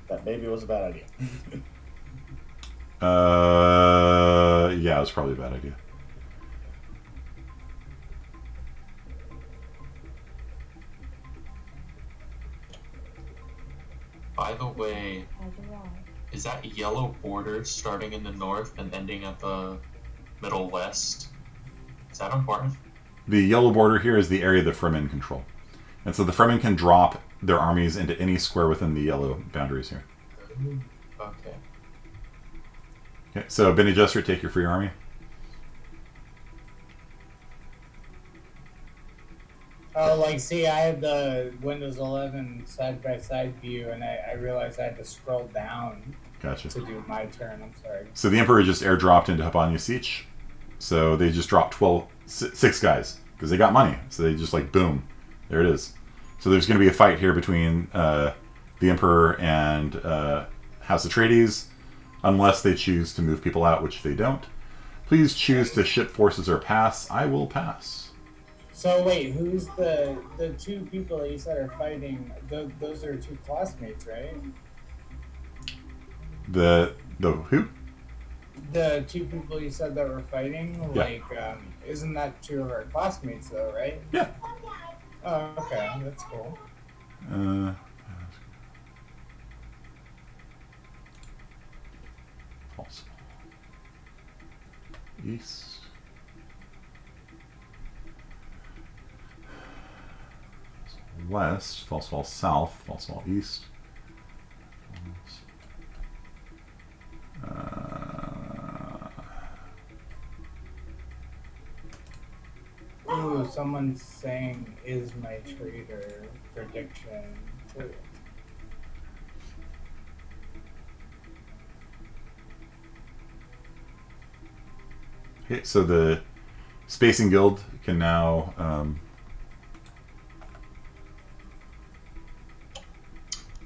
[SPEAKER 6] That maybe was a bad idea.
[SPEAKER 1] Yeah, it was probably a bad idea.
[SPEAKER 3] By the way, is that yellow border starting in the north and ending at the middle west? Is that important?
[SPEAKER 1] The yellow border here is the area the Fremen control. And so the Fremen can drop their armies into any square within the yellow boundaries here.
[SPEAKER 3] Okay.
[SPEAKER 1] Okay, so Bene Gesserit, take your free army.
[SPEAKER 2] Oh, see, I had the Windows 11 side-by-side view, and I realized I had to scroll down
[SPEAKER 1] Gotcha.
[SPEAKER 2] to do my turn. I'm sorry.
[SPEAKER 1] So the Emperor just airdropped into Habanya Siege. So they just dropped 6 guys because they got money. So they just boom, there it is. So there's going to be a fight here between the Emperor and House Atreides, unless they choose to move people out, which they don't. Please choose to ship forces or pass. I will pass.
[SPEAKER 2] So wait, who's the 2 people that you said are fighting? Those are 2 classmates, right?
[SPEAKER 1] The who?
[SPEAKER 2] The 2 people you said that were fighting,
[SPEAKER 1] Yeah.
[SPEAKER 2] Isn't that 2 of our classmates though, right?
[SPEAKER 1] Yeah.
[SPEAKER 2] Oh, okay, that's cool.
[SPEAKER 1] False. East. West, false fall south, false fall east.
[SPEAKER 2] Ooh, someone's saying, is my trader prediction true?
[SPEAKER 1] Okay, so the Spacing Guild can now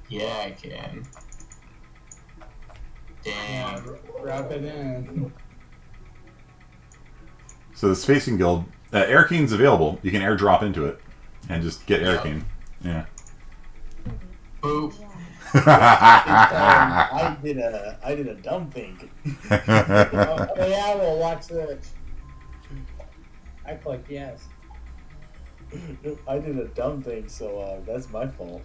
[SPEAKER 3] Yeah, I can.
[SPEAKER 2] Yeah,
[SPEAKER 3] Damn.
[SPEAKER 2] wrap it in.
[SPEAKER 1] So the Spacing Guild, Air Keen's available. You can airdrop into it and just get Air
[SPEAKER 3] Yep.
[SPEAKER 1] Keen. Yeah.
[SPEAKER 3] Boop.
[SPEAKER 6] I did a dumb thing.
[SPEAKER 2] Oh yeah, we'll watch the. I clicked yes.
[SPEAKER 6] I did a dumb thing, so that's my fault.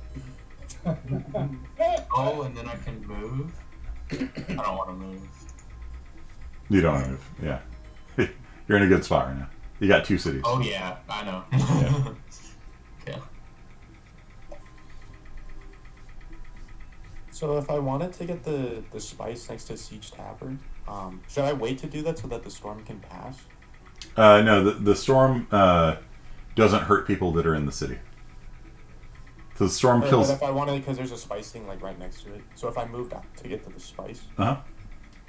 [SPEAKER 3] Oh, and then I can move. I don't want to move.
[SPEAKER 1] You don't move. Yeah. You're in a good spot right now. You got 2 cities.
[SPEAKER 3] Oh yeah, I know.
[SPEAKER 1] Yeah.
[SPEAKER 3] Okay.
[SPEAKER 5] So if I wanted to get the spice next to Siege Tavern, should I wait to do that so that the storm can pass?
[SPEAKER 1] No, the storm doesn't hurt people that are in the city. So the storm kills.
[SPEAKER 5] But if I wanted, because there's a spice thing like right next to it. So if I moved out to get to the spice,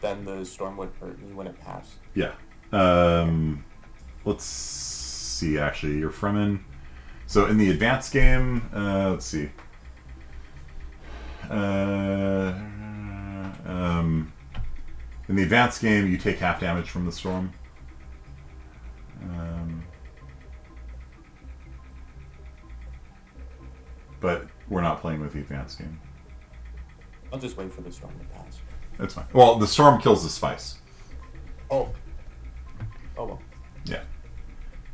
[SPEAKER 5] then the storm would hurt me when it passed.
[SPEAKER 1] Yeah. Let's see. Actually, you're from in. So in the advanced game, let's see. In the advanced game, you take half damage from the storm. But we're not playing with the advanced game.
[SPEAKER 5] I'll just wait for the storm to pass.
[SPEAKER 1] That's fine. Well, the storm kills the spice.
[SPEAKER 5] Oh. Oh well.
[SPEAKER 1] Yeah.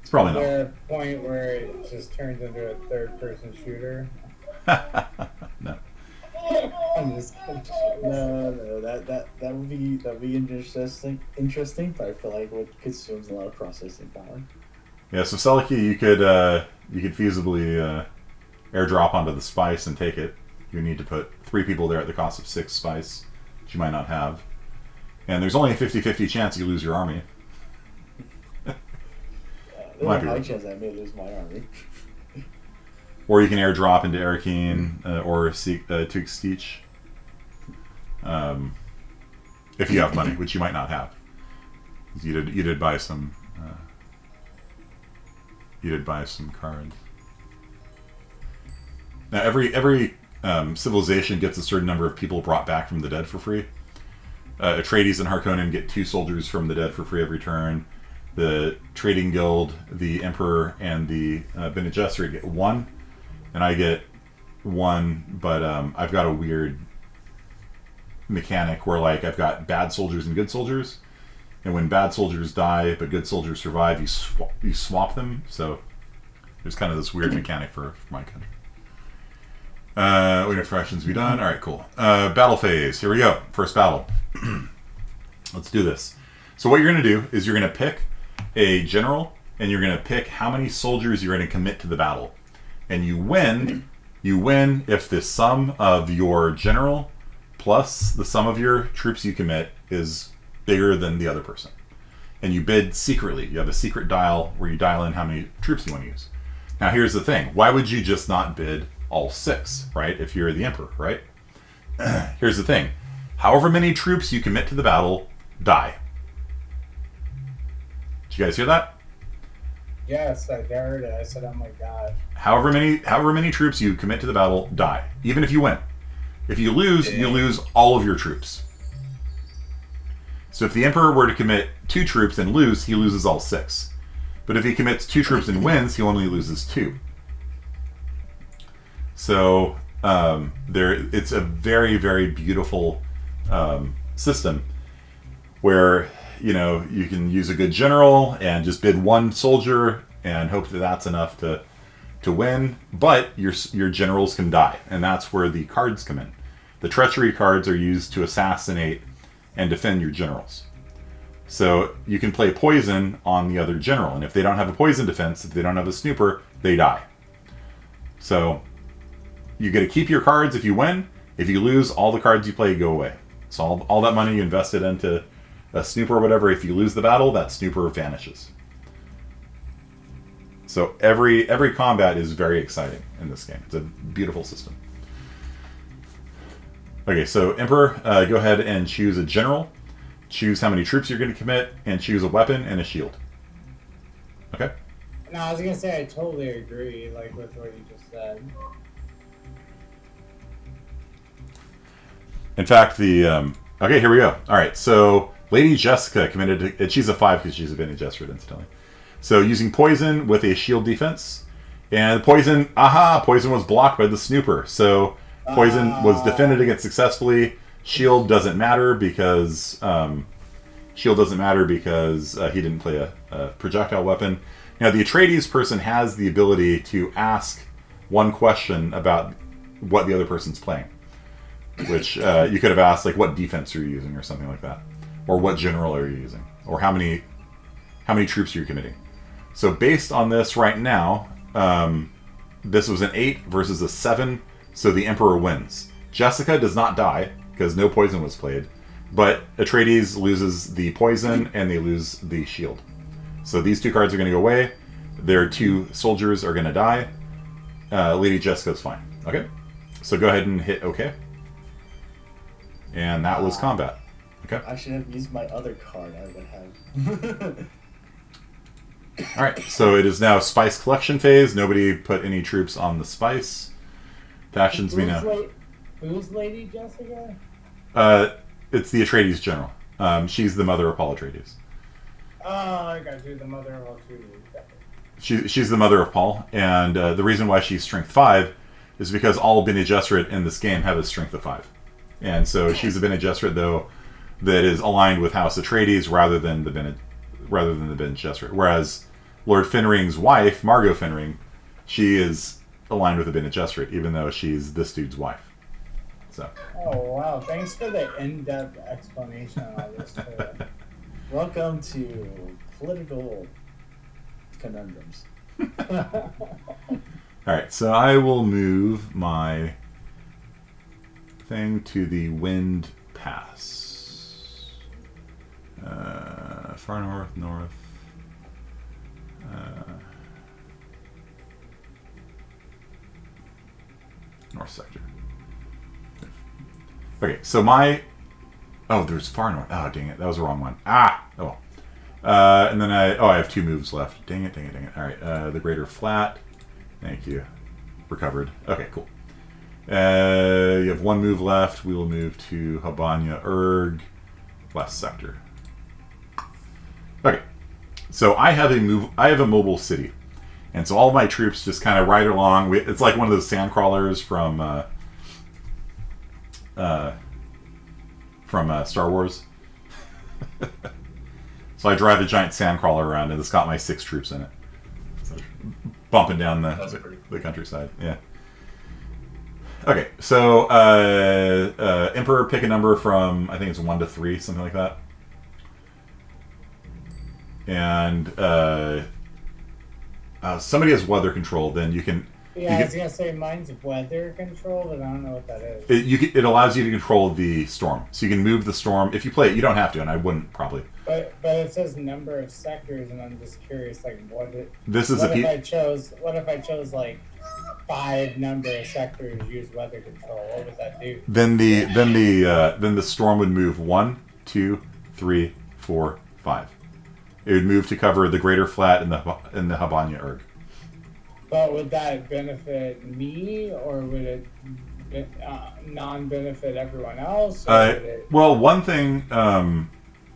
[SPEAKER 1] It's probably
[SPEAKER 2] Is
[SPEAKER 1] not.
[SPEAKER 2] there a point where it just turns into a third-person shooter?
[SPEAKER 1] No.
[SPEAKER 2] I'm just kidding.
[SPEAKER 6] No, that would be interesting. But I feel like it consumes a lot of processing power.
[SPEAKER 1] Yeah. So Seliki, you could feasibly airdrop onto the spice and take it. You need to put 3 people there at the cost of 6 spice, which you might not have. And there's only a 50-50 chance you lose your army.
[SPEAKER 6] There's
[SPEAKER 1] Might
[SPEAKER 6] a
[SPEAKER 1] be
[SPEAKER 6] high
[SPEAKER 1] right.
[SPEAKER 6] chance I may lose my army.
[SPEAKER 1] Or you can airdrop into Arakeen or Tug Steech. If you have money, which you might not have. You did buy some. You did buy some cards. Now every civilization gets a certain number of people brought back from the dead for free. Atreides and Harkonnen get 2 soldiers from the dead for free every turn. The Trading Guild, the Emperor, and the Bene Gesserit get 1, and I get 1. But I've got a weird mechanic where, like, I've got bad soldiers and good soldiers, and when bad soldiers die but good soldiers survive, you swap them. So there's kind of this weird mechanic for my country. Waiting for actions to be done. All right, cool. Battle phase. Here we go. First battle. Let's do this. So what you're going to do is you're going to pick a general, and you're going to pick how many soldiers you're going to commit to the battle. And you win. You win if the sum of your general plus the sum of your troops you commit is bigger than the other person. And you bid secretly. You have a secret dial where you dial in how many troops you want to use. Now here's the thing. Why would you just not bid all 6, right? If you're the Emperor, right? Here's the thing. However many troops you commit to the battle, die. Did you guys hear that?
[SPEAKER 2] Yes, I heard it. I said, "Oh my gosh."
[SPEAKER 1] However many troops you commit to the battle, die. Even if you win. If you lose, you lose all of your troops. So if the Emperor were to commit 2 troops and lose, he loses all 6. But if he commits 2 troops and wins, he only loses 2. So it's a very, very beautiful system where, you know, you can use a good general and just bid 1 soldier and hope that that's enough to win. But your generals can die, and that's where the cards come in. The treachery cards are used to assassinate and defend your generals. So you can play poison on the other general, and if they don't have a poison defense, if they don't have a snooper, they die. So you get to keep your cards if you win. If you lose, all the cards you play go away. So all that money you invested into a snooper or whatever, if you lose the battle, that snooper vanishes. So every combat is very exciting in this game. It's a beautiful system. Okay, so Emperor, go ahead and choose a general. Choose how many troops you're going to commit, and choose a weapon and a shield. Okay?
[SPEAKER 2] No, I was gonna say I totally agree, like with what you just said.
[SPEAKER 1] In fact, the Okay, here we go. All right, so Lady Jessica committed to, and she's a 5 because she's a Bene Gesserit, incidentally. So using poison with a shield defense, and poison was blocked by the Snooper. So poison was defended against successfully. Shield doesn't matter because he didn't play a projectile weapon. Now the Atreides person has the ability to ask one question about what the other person's playing, which you could have asked, like, what defense are you using or something like that, or what general are you using, or how many troops are you committing. So based on this right now, this was an 8 versus a 7, so the Emperor wins. Jessica does not die because no poison was played, but Atreides loses the poison and they lose the shield. So these 2 cards are going to go away. Their 2 soldiers are going to die. Lady Jessica's fine. Okay, so go ahead and hit OK. And that was combat. Okay.
[SPEAKER 6] I should have used my other card. I would have.
[SPEAKER 1] All right, so it is now spice collection phase. Nobody put any troops on the spice. Factions me now.
[SPEAKER 2] Who's Lady Jessica?
[SPEAKER 1] It's the Atreides general. She's the mother of Paul Atreides.
[SPEAKER 2] Oh, I got you. The mother of all Atreides.
[SPEAKER 1] She's the mother of Paul, and the reason why she's strength 5 is because all Bene Gesserit in this game have a strength of 5. And so she's a Bene Gesserit, though, that is aligned with House Atreides rather than the Bene Gesserit. Whereas Lord Finring's wife, Margot Finring, she is aligned with the Bene Gesserit, even though she's this dude's wife. So.
[SPEAKER 2] Oh wow! Thanks for the in-depth explanation on all this.
[SPEAKER 6] Welcome to political conundrums.
[SPEAKER 1] Alright, so I will move my thing to the Wind Pass. Far north. North sector. Okay, so my... Oh, there's far north. Oh, dang it. That was the wrong one. Oh well. And then I have 2 moves left. Dang it. Alright, the Greater Flat. Thank you. Recovered. Okay, cool. You have 1 move left. We will move to Habanya Erg, West Sector. Okay. So I have a mobile city. And so all of my troops just kind of ride along. It's like one of those sand crawlers from Star Wars. So I drive a giant sand crawler around, and it's got my 6 troops in it. So bumping down the countryside. Yeah. Okay, so Emperor, pick a number from, I think it's 1 to 3, something like that. And somebody has weather control, then you can...
[SPEAKER 2] Yeah, I was going to say mine's weather control, but I don't know what that is.
[SPEAKER 1] It allows you to control the storm. So you can move the storm. If you play it, you don't have to, and I wouldn't, probably.
[SPEAKER 2] But it says number of sectors, and I'm just curious, like, what if I chose, like, 5 number of sectors use weather control? What would that do? Then
[SPEAKER 1] the storm would move 1, 2, 3, 4, 5. It would move to cover the Greater Flat and the Habanya Erg.
[SPEAKER 2] But would that benefit me, or would it non-benefit everyone else?
[SPEAKER 1] Well, one thing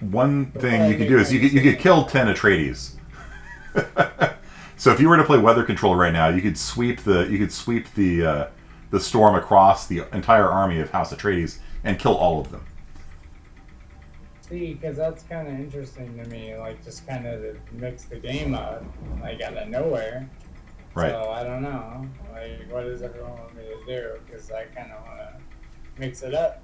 [SPEAKER 1] you could do is you could kill 10 Atreides. So if you were to play weather control right now, you could sweep the storm across the entire army of House Atreides and kill all of them.
[SPEAKER 2] See, because that's kind of interesting to me, like, just kind of to mix the game up, like, out of nowhere.
[SPEAKER 1] Right.
[SPEAKER 2] So, I don't know. Like, what does everyone want me to do? Because I kind of want to mix it up.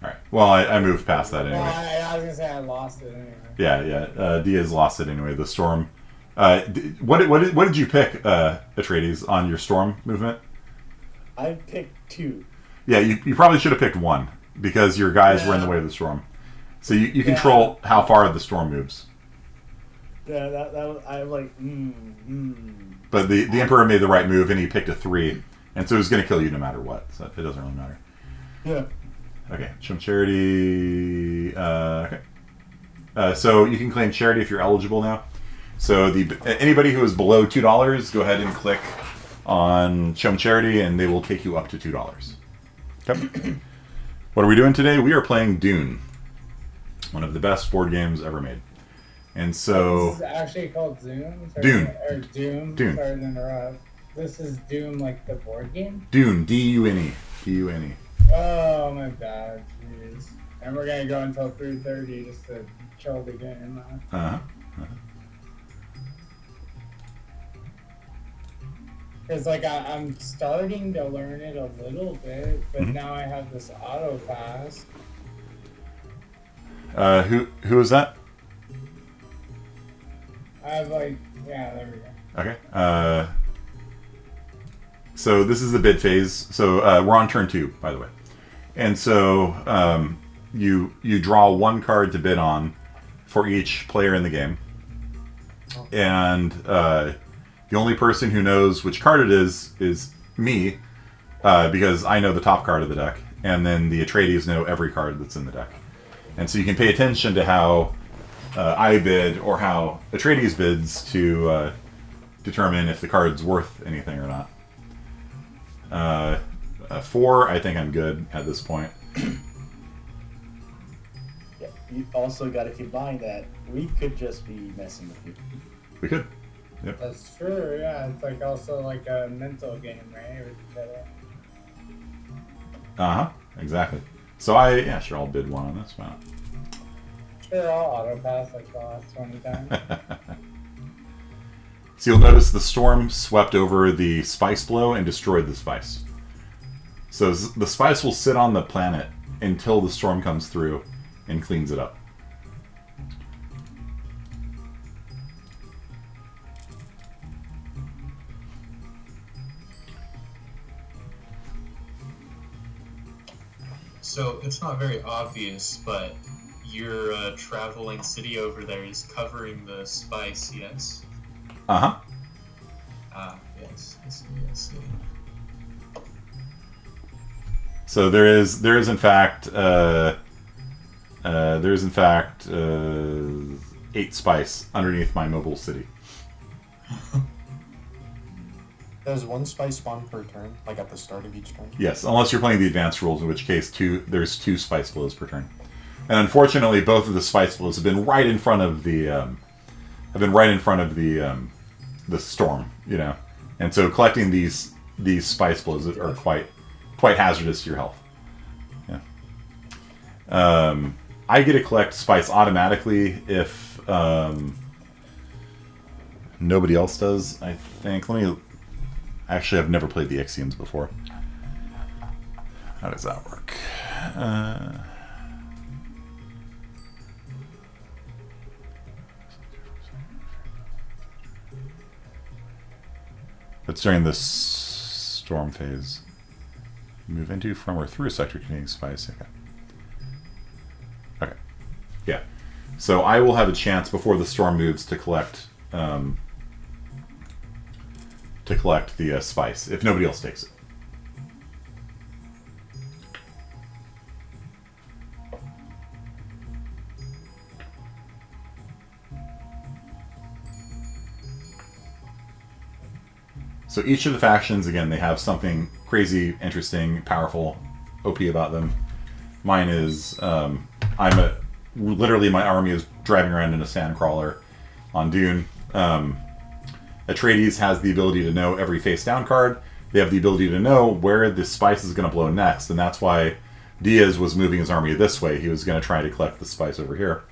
[SPEAKER 1] Alright. Well, I moved past that anyway.
[SPEAKER 2] Well, I was going to say I lost it anyway.
[SPEAKER 1] Yeah. Diaz lost it anyway. The storm. What did you pick, Atreides, on your storm movement?
[SPEAKER 6] I picked 2.
[SPEAKER 1] Yeah, you probably should have picked 1. Because your guys were in the way of the storm. So you control how far the storm moves.
[SPEAKER 6] Yeah, that was, I was like,
[SPEAKER 1] But the Emperor made the right move, and he picked a 3. And so he was going to kill you no matter what. So it doesn't really matter.
[SPEAKER 6] Yeah.
[SPEAKER 1] Okay, show charity. Okay. So you can claim charity if you're eligible now. So anybody who is below $2, go ahead and click on show charity, and they will take you up to $2. Okay. What are we doing today? We are playing Dune, one of the best board games ever made. And so...
[SPEAKER 2] This is actually called Zoom?
[SPEAKER 1] Dune.
[SPEAKER 2] Or Doom?
[SPEAKER 1] Dune.
[SPEAKER 2] Sorry to interrupt. This is Doom, like the board game?
[SPEAKER 1] Dune. D-U-N-E. D-U-N-E.
[SPEAKER 2] Oh, my bad. Jeez. And we're gonna go until 3:30 just to kill the game.
[SPEAKER 1] Uh-huh.
[SPEAKER 2] Because, like, I'm starting to learn it a little bit, but now I have this auto pass.
[SPEAKER 1] Who is that?
[SPEAKER 2] I have, like, yeah, there we go.
[SPEAKER 1] Okay. So this is the bid phase. So we're on turn 2, by the way. And so you draw one card to bid on for each player in the game. And the only person who knows which card it is me, because I know the top card of the deck. And then the Atreides know every card that's in the deck. And so you can pay attention to how I bid or how Atreides bids to determine if the card's worth anything or not. 4, I think I'm good at this point.
[SPEAKER 6] Yeah, you also got to keep in mind that we could just be messing with you.
[SPEAKER 1] We could. Yep.
[SPEAKER 2] That's true, yeah. It's like also like a mental game, right? With each other.
[SPEAKER 1] Uh-huh. Exactly. So sure, I'll bid 1 on this. Why not?
[SPEAKER 2] Sure, I'll auto pass like the last 20 times.
[SPEAKER 1] So you'll notice the storm swept over the spice blow and destroyed the spice. So the spice will sit on the planet until the storm comes through and cleans it up.
[SPEAKER 3] So it's not very obvious, but your traveling city over there is covering the spice, yes?
[SPEAKER 1] Uh-huh.
[SPEAKER 3] Yes.
[SPEAKER 1] So there is in fact 8 spice underneath my mobile city.
[SPEAKER 5] There's 1 spice spawn per turn, like at the start of each turn.
[SPEAKER 1] Yes, unless you're playing the advanced rules, in which case there's 2 spice blows per turn. And unfortunately, both of the spice blows have been right in front of the the storm, you know. And so collecting these spice blows are quite hazardous to your health. Yeah. I get to collect spice automatically if nobody else does, I think. Actually, I've never played the Ixians before. How does that work? It's during the storm phase. Move into, from, or through a sector containing spice. Okay. Yeah. So I will have a chance before the storm moves to collect the spice if nobody else takes it. So each of the factions, again, they have something crazy, interesting, powerful, OP about them. Mine is, literally my army is driving around in a sandcrawler on Dune. Atreides has the ability to know every face down card. They have the ability to know where the spice is going to blow next, and that's why Diaz was moving his army this way. He was going to try to collect the spice over here.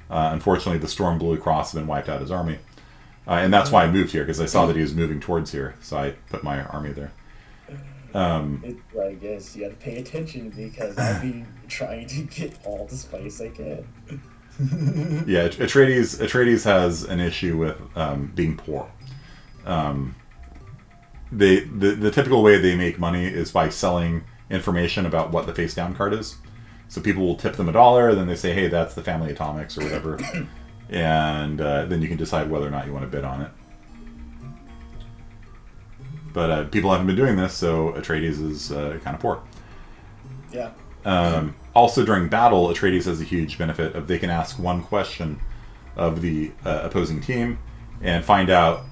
[SPEAKER 1] Unfortunately, the storm blew across him and wiped out his army. And that's why I moved here, because I saw that he was moving towards here, so I put my army there.
[SPEAKER 6] I guess you got to pay attention because I've been trying to get all the spice I can.
[SPEAKER 1] Yeah, Atreides has an issue with being poor. The typical way they make money is by selling information about what the face down card is. So people will tip them $1, then they say, hey, that's the family atomics or whatever. And then you can decide whether or not you want to bid on it. But people haven't been doing this, so Atreides is kind of poor.
[SPEAKER 6] Yeah.
[SPEAKER 1] Also, during battle, Atreides has a huge benefit of they can ask one question of the opposing team and find out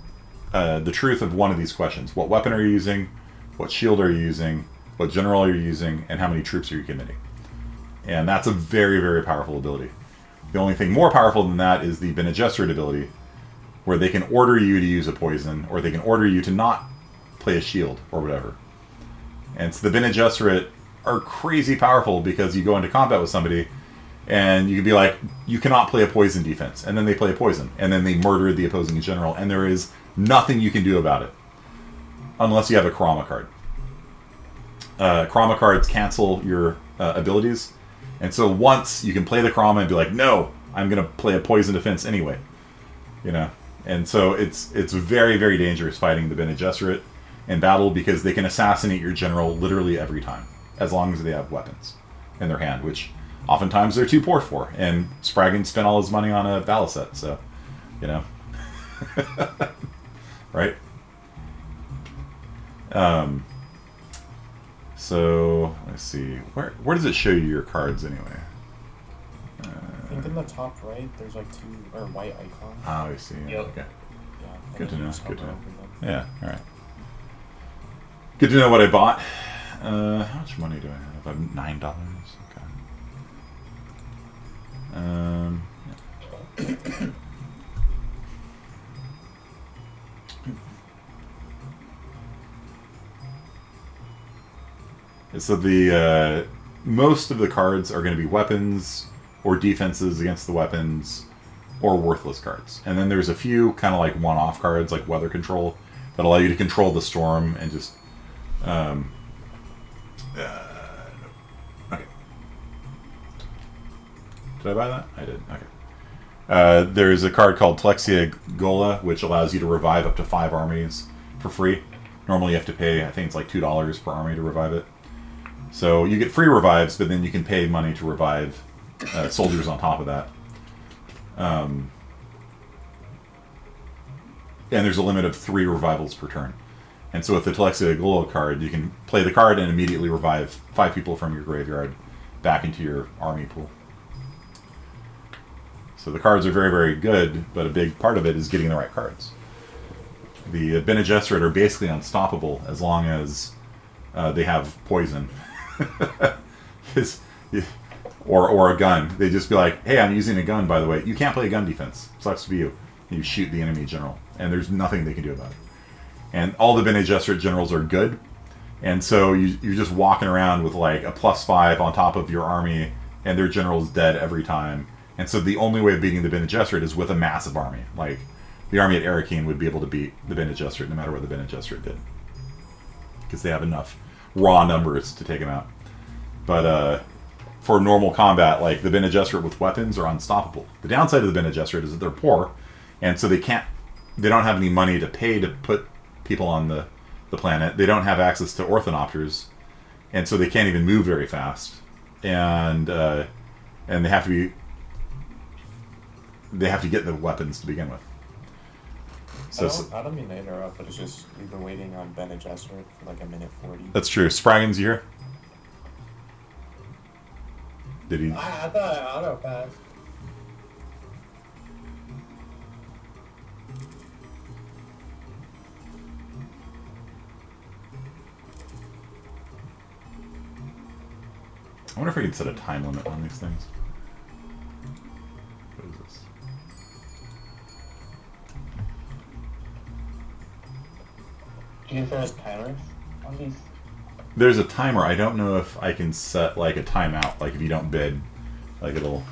[SPEAKER 1] the truth of one of these questions. What weapon are you using? What shield are you using? What general are you using? And how many troops are you committing? And that's a very, very powerful ability. The only thing more powerful than that is the Bene Gesserit ability, where they can order you to use a poison, or they can order you to not play a shield, or whatever. And so the Bene Gesserit are crazy powerful because you go into combat with somebody, and you can be like, you cannot play a poison defense. And then they play a poison. And then they murder the opposing general, and there is nothing you can do about it. Unless you have a Karama card. Karama cards cancel your abilities. And so once you can play the Karama and be like, no, I'm going to play a poison defense anyway. You know? And so it's very, very dangerous fighting the Bene Gesserit in battle because they can assassinate your general literally every time. As long as they have weapons in their hand, which oftentimes they're too poor for. And Spraggan spent all his money on a Balisette, so, you know. Right? So, let's see. Where does it show you your cards anyway?
[SPEAKER 5] I think in the top right, there's like two white icons.
[SPEAKER 1] Oh, I see.
[SPEAKER 3] Yep.
[SPEAKER 1] Okay.
[SPEAKER 5] Yeah.
[SPEAKER 1] Good to know.
[SPEAKER 5] Just
[SPEAKER 1] Good to
[SPEAKER 5] hover
[SPEAKER 1] know.
[SPEAKER 5] over them.
[SPEAKER 1] Yeah, alright. Good to know what I bought. How much money do I have? I have $9. Okay. So the most of the cards are going to be weapons or defenses against the weapons or worthless cards. And then there's a few kind of like one-off cards like weather control that allow you to control the storm and just okay. Did I buy that? I did. Okay. There's a card called Tlexia Gola, which allows you to revive up to 5 armies for free. Normally you have to pay, I think it's like $2 per army to revive it. So you get free revives, but then you can pay money to revive soldiers on top of that. And there's a limit of 3 revivals per turn. And so with the Tlexia Gola card, you can play the card and immediately revive 5 people from your graveyard back into your army pool. So the cards are very, very good, but a big part of it is getting the right cards. The Bene Gesserit are basically unstoppable as long as they have poison. or a gun. They just be like, hey, I'm using a gun, by the way. You can't play a gun defense. Sucks to be you. You shoot the enemy general. And there's nothing they can do about it. And all the Bene Gesserit generals are good. And so you're just walking around with like a +5 on top of your army, and their general's dead every time. And so the only way of beating the Bene Gesserit is with a massive army. Like, the army at Arakeen would be able to beat the Bene Gesserit no matter what the Bene Gesserit did. Because they have enough raw numbers to take them out. But for normal combat, like, the Bene Gesserit with weapons are unstoppable. The downside of the Bene Gesserit is that they're poor, and so they don't have any money to pay to put people on the planet. They don't have access to orthodopters, and so they can't even move very fast. And they have to get the weapons to begin with. So
[SPEAKER 5] I don't mean to interrupt, but it's just we've been waiting on Bene Gesserit for like a minute 40.
[SPEAKER 1] That's true. Spraggan's here. Did he?
[SPEAKER 2] I thought I auto-passed.
[SPEAKER 1] I wonder if we can set a time limit on these things. What is this?
[SPEAKER 7] Do you set a timer on these?
[SPEAKER 1] There's a timer. I don't know if I can set like a timeout. Like if you don't bid, like it'll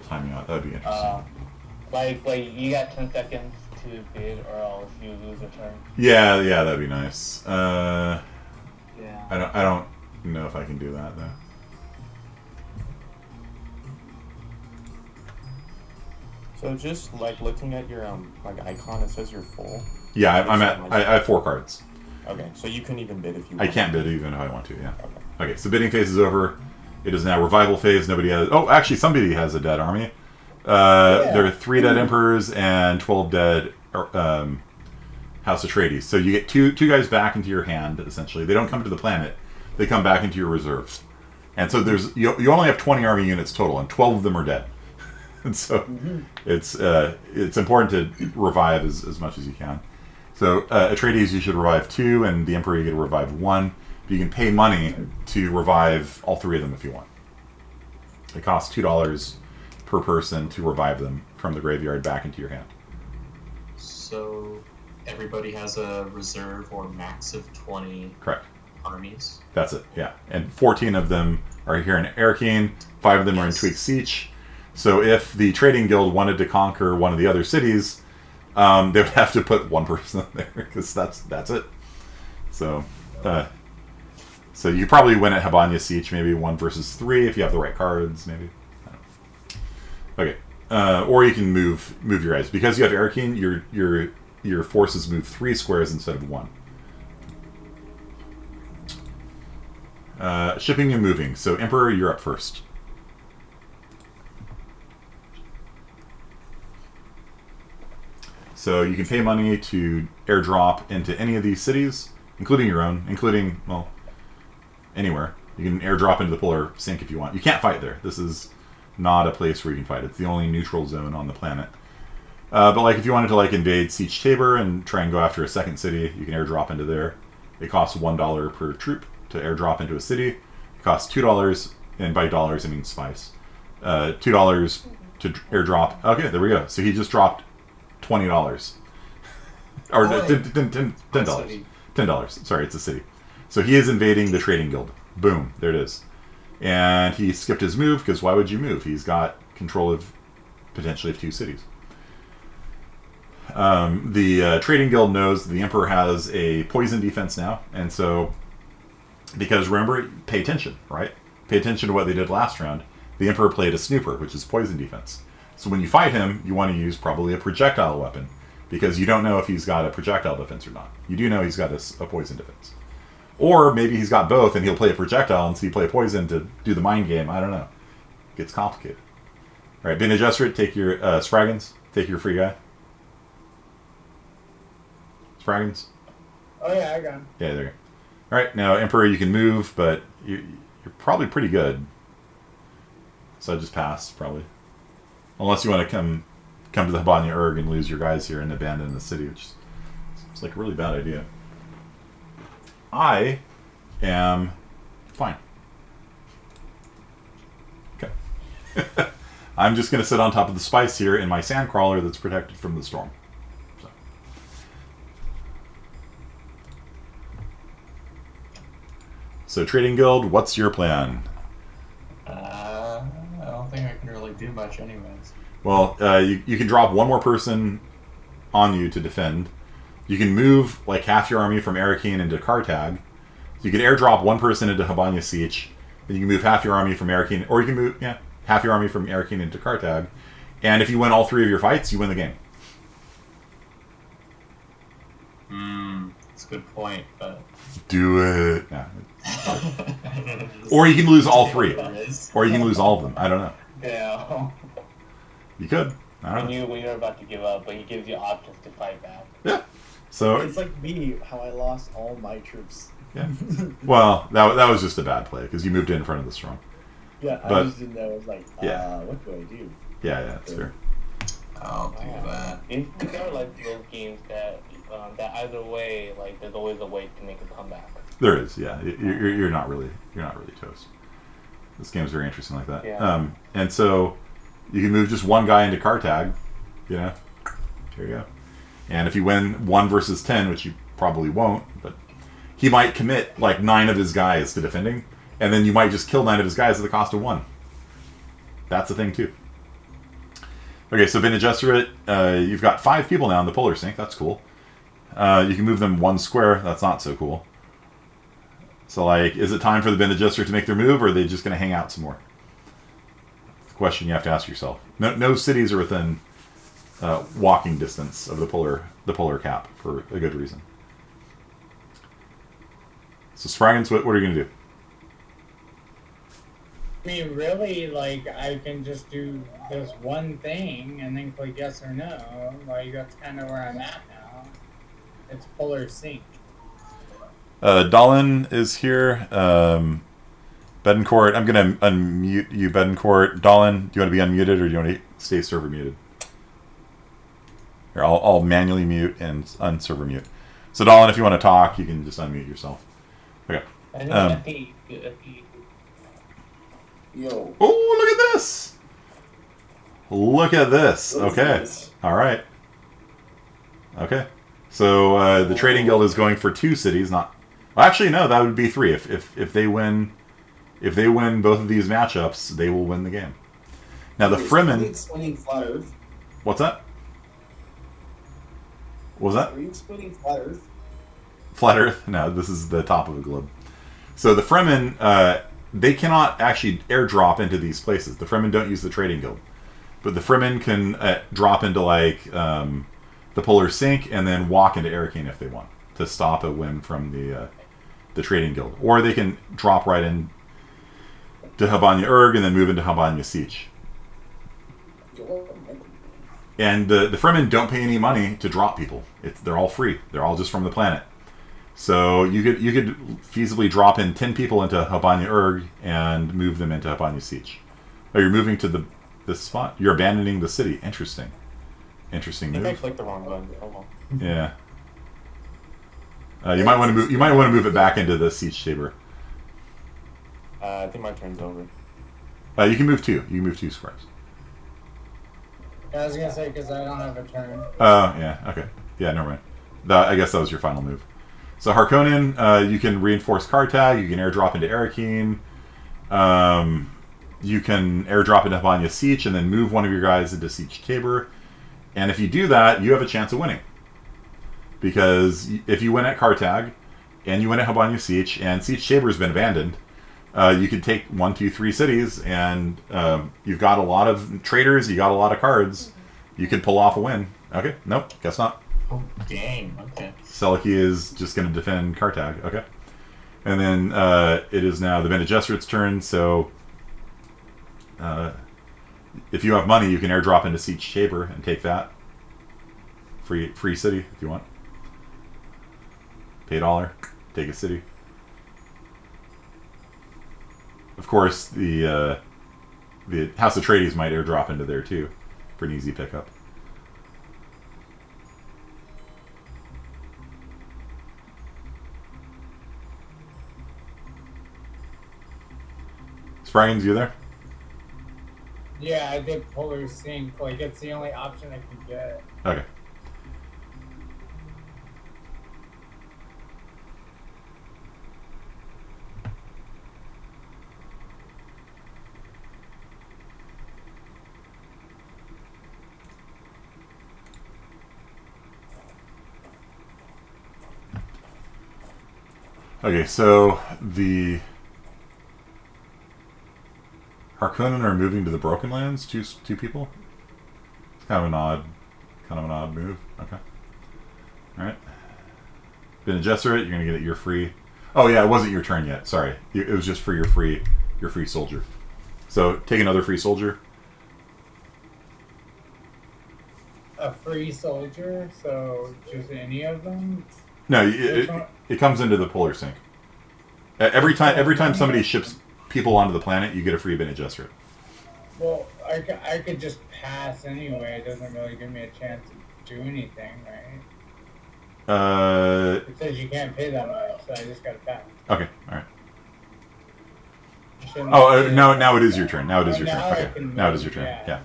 [SPEAKER 1] time you out. That'd be interesting.
[SPEAKER 7] Like you got 10 seconds to bid, or else you lose a turn.
[SPEAKER 1] Yeah, that'd be nice.
[SPEAKER 7] Yeah.
[SPEAKER 1] I don't know if I can do that though.
[SPEAKER 5] So just like looking at your like icon, it says you're full.
[SPEAKER 1] Yeah, I have 4 cards.
[SPEAKER 5] Okay, so you can even bid if you
[SPEAKER 1] I
[SPEAKER 5] want.
[SPEAKER 1] can't bid even if I want to, yeah.
[SPEAKER 5] Okay.
[SPEAKER 1] Okay, so bidding phase is over. It is now revival phase. Nobody has... Oh, actually, somebody has a dead army. There are 3 dead emperors and 12 dead House Atreides. So you get two guys back into your hand, essentially. They don't come to the planet. They come back into your reserves. And so you only have 20 army units total, and 12 of them are dead. And so it's important to revive as much as you can. So Atreides, you should revive 2, and the Emperor you get to revive 1. But you can pay money to revive all 3 of them if you want. It costs $2 per person to revive them from the graveyard back into your hand.
[SPEAKER 3] So everybody has a reserve or max of 20
[SPEAKER 1] Correct.
[SPEAKER 3] armies.
[SPEAKER 1] That's it, yeah. And 14 of them are here in Arakeen, 5 of them are in
[SPEAKER 3] Yes.
[SPEAKER 1] Tweak Siege. So if the trading guild wanted to conquer one of the other cities, they would have to put one person there, because that's it. So so you probably win at Habanya Siege, maybe 1 versus 3 if you have the right cards, maybe. I don't know. Okay. Or you can move your guys. Because you have Arakeen, your forces move 3 squares instead of 1. Shipping and moving. So Emperor, you're up first. So you can pay money to airdrop into any of these cities, including your own, including, well, anywhere. You can airdrop into the Polar Sink if you want. You can't fight there. This is not a place where you can fight. It's the only neutral zone on the planet. But like if you wanted to like invade Siege Tabor and try and go after a second city, you can airdrop into there. It costs $1 per troop to airdrop into a city. It costs $2, and by dollars I mean spice. $2 to airdrop. Okay, there we go. So he just dropped $20. Or $10. $10. Sorry, it's a city. So he is invading the trading guild. Boom, there it is. And he skipped his move, because why would you move? He's got control of potentially 2 cities. The trading guild knows the Emperor has a poison defense now, and so, because remember, pay attention, right? Pay attention to what they did last round. The Emperor played a snooper, which is poison defense. So when you fight him, you want to use probably a projectile weapon, because you don't know if he's got a projectile defense or not. You do know he's got a poison defense. Or maybe he's got both, and he'll play a projectile, and so you play a poison to do the mind game. I don't know. It gets complicated. All right, Bene Gesserit, take your Spraggins. Take your free guy. Spraggins.
[SPEAKER 2] Oh yeah, I got him.
[SPEAKER 1] Yeah, there you go. All right, now Emperor, you can move, but you're probably pretty good. So I just passed, probably. Unless you want to come to the Habanya Urg and lose your guys here and abandon the city, which seems like a really bad idea. I am fine. Okay. I'm just going to sit on top of the spice here in my sandcrawler that's protected from the storm. So Trading Guild, what's your plan?
[SPEAKER 3] I don't think I can really do much anyways.
[SPEAKER 1] Well, you can drop 1 more person on you to defend. You can move like half your army from Arakeen into Kartag. So you can airdrop 1 person into Habanya Siege. Then you can move half your army from Arakeen, or you can move half your army from Arakeen into Kartag. And if you win all 3 of your fights, you win the game.
[SPEAKER 3] That's a good point, but
[SPEAKER 1] Do it. Yeah. Or you can lose all 3. Or you can lose all of them. I don't know.
[SPEAKER 7] Yeah.
[SPEAKER 1] You could. I don't know.
[SPEAKER 7] When you're about to give up, but he gives you options to fight back.
[SPEAKER 1] Yeah. So
[SPEAKER 6] It's like me, how I lost all my troops.
[SPEAKER 1] yeah. Well, that was just a bad play because you moved in front of the storm.
[SPEAKER 6] Yeah, I
[SPEAKER 1] But-
[SPEAKER 6] just didn't know. I was like,
[SPEAKER 1] Yeah.
[SPEAKER 6] what do I do?
[SPEAKER 1] Yeah, that's fair.
[SPEAKER 3] I'll do that.
[SPEAKER 7] These are like those games that either way, like there's always a way to make a comeback.
[SPEAKER 1] There is, yeah. You're not really toast. This game's very interesting like that.
[SPEAKER 7] Yeah.
[SPEAKER 1] And so you can move just 1 guy into Kartag, Here you go. And if you win 1 versus 10, which you probably won't, but he might commit like 9 of his guys to defending, and then you might just kill 9 of his guys at the cost of 1. That's a thing too. Okay, so Bene Gesserit, you've got 5 people now in the Polar Sink. That's cool. You can move them 1 square. That's not so cool. So, like, is it time for the Bene Gesserit to make their move, or are they just going to hang out some more? That's the question you have to ask yourself. No cities are within walking distance of the polar cap for a good reason. So, Spraggins, what are you going to do?
[SPEAKER 2] I mean, really, like, I can just do this one thing and then click yes or no. Like, that's kind of where I'm at now. It's Polar Sink.
[SPEAKER 1] Dallin is here. Bedencourt, I'm going to unmute you, Bedencourt. Dallin, do you want to be unmuted or do you want to stay server muted? Here, I'll manually mute and unserver mute. So, Dallin, if you want to talk, you can just unmute yourself. Okay.
[SPEAKER 6] Yo.
[SPEAKER 1] Oh, look at this! Look at this.
[SPEAKER 6] What is
[SPEAKER 1] Okay.
[SPEAKER 6] this?
[SPEAKER 1] All right. Okay. So the trading guild is going for 2 cities. Not. Well, actually, no. That would be 3. If they win, both of these matchups, they will win the game. Now the Fremen.
[SPEAKER 6] Explaining flat Earth.
[SPEAKER 1] What's that? What was that?
[SPEAKER 6] Are you explaining flat Earth?
[SPEAKER 1] Flat Earth? No, this is the top of the globe. So the Fremen, they cannot actually airdrop into these places. The Fremen don't use the trading guild, but the Fremen can drop into like the polar sink and then walk into Arakeen if they want to stop a win from the trading guild, or they can drop right in to Habanya Urg and then move into Habanya Siege. And the Fremen don't pay any money to drop people. They're all free. They're all just from the planet. So you could feasibly drop in 10 people into Habanya Urg and move them into Habanya Siege. Oh, you're moving to this spot? You're abandoning the city. Interesting
[SPEAKER 5] I think I
[SPEAKER 1] move.
[SPEAKER 5] clicked the wrong button. Oh well.
[SPEAKER 1] Yeah. You might want to move. You might want to move it back into the siege chamber.
[SPEAKER 5] I think my turn's over.
[SPEAKER 1] You can move 2. You can move 2 squares.
[SPEAKER 2] I was gonna say because I don't have a turn.
[SPEAKER 1] Oh, yeah. Okay. Yeah, never mind. I guess that was your final move. So Harkonnen, you can reinforce Kartag. You can airdrop into Arakeen. You can airdrop into Habanya Siege and then move one of your guys into Siege Tabor. And if you do that, you have a chance of winning. Because if you win at Kartag and you win at Habanya Siege and Siege Tabor has been abandoned, you could take 1, 2, 3 cities and you've got a lot of traders, you got a lot of cards. You could pull off a win. Okay, nope, guess not.
[SPEAKER 3] Oh, dang. Okay.
[SPEAKER 1] Seliki is just going to defend Kartag. Okay. And then it is now the Bene Gesserit's turn, so if you have money, you can airdrop into Siege Tabor and take that. Free city, if you want. Pay $1, take a city. Of course, the House Atreides might airdrop into there too, for an easy pickup. Spraggins, you there?
[SPEAKER 2] Yeah, I did polar sync. Like it's the only option I can get.
[SPEAKER 1] Okay. Okay, so the Harkonnen are moving to the Broken Lands. Two people. It's kind of an odd move. Okay. All right. Bene Gesserit, you're gonna get it. You're free. Oh yeah, it wasn't your turn yet. Sorry, it was just for your free soldier. So take another free soldier.
[SPEAKER 2] A free soldier, so just any of them.
[SPEAKER 1] No, it comes into the polar sink. Every time somebody ships people onto the planet, you get a free Bene Gesserit.
[SPEAKER 2] Well, I could just pass anyway. It doesn't really give me a chance to do anything, right? It says you can't pay that much, so I just gotta pass.
[SPEAKER 1] Okay, all right. Now it is your turn. Now it is your turn.
[SPEAKER 2] Now
[SPEAKER 1] Okay, now it is your turn.
[SPEAKER 2] yeah.
[SPEAKER 1] Yeah.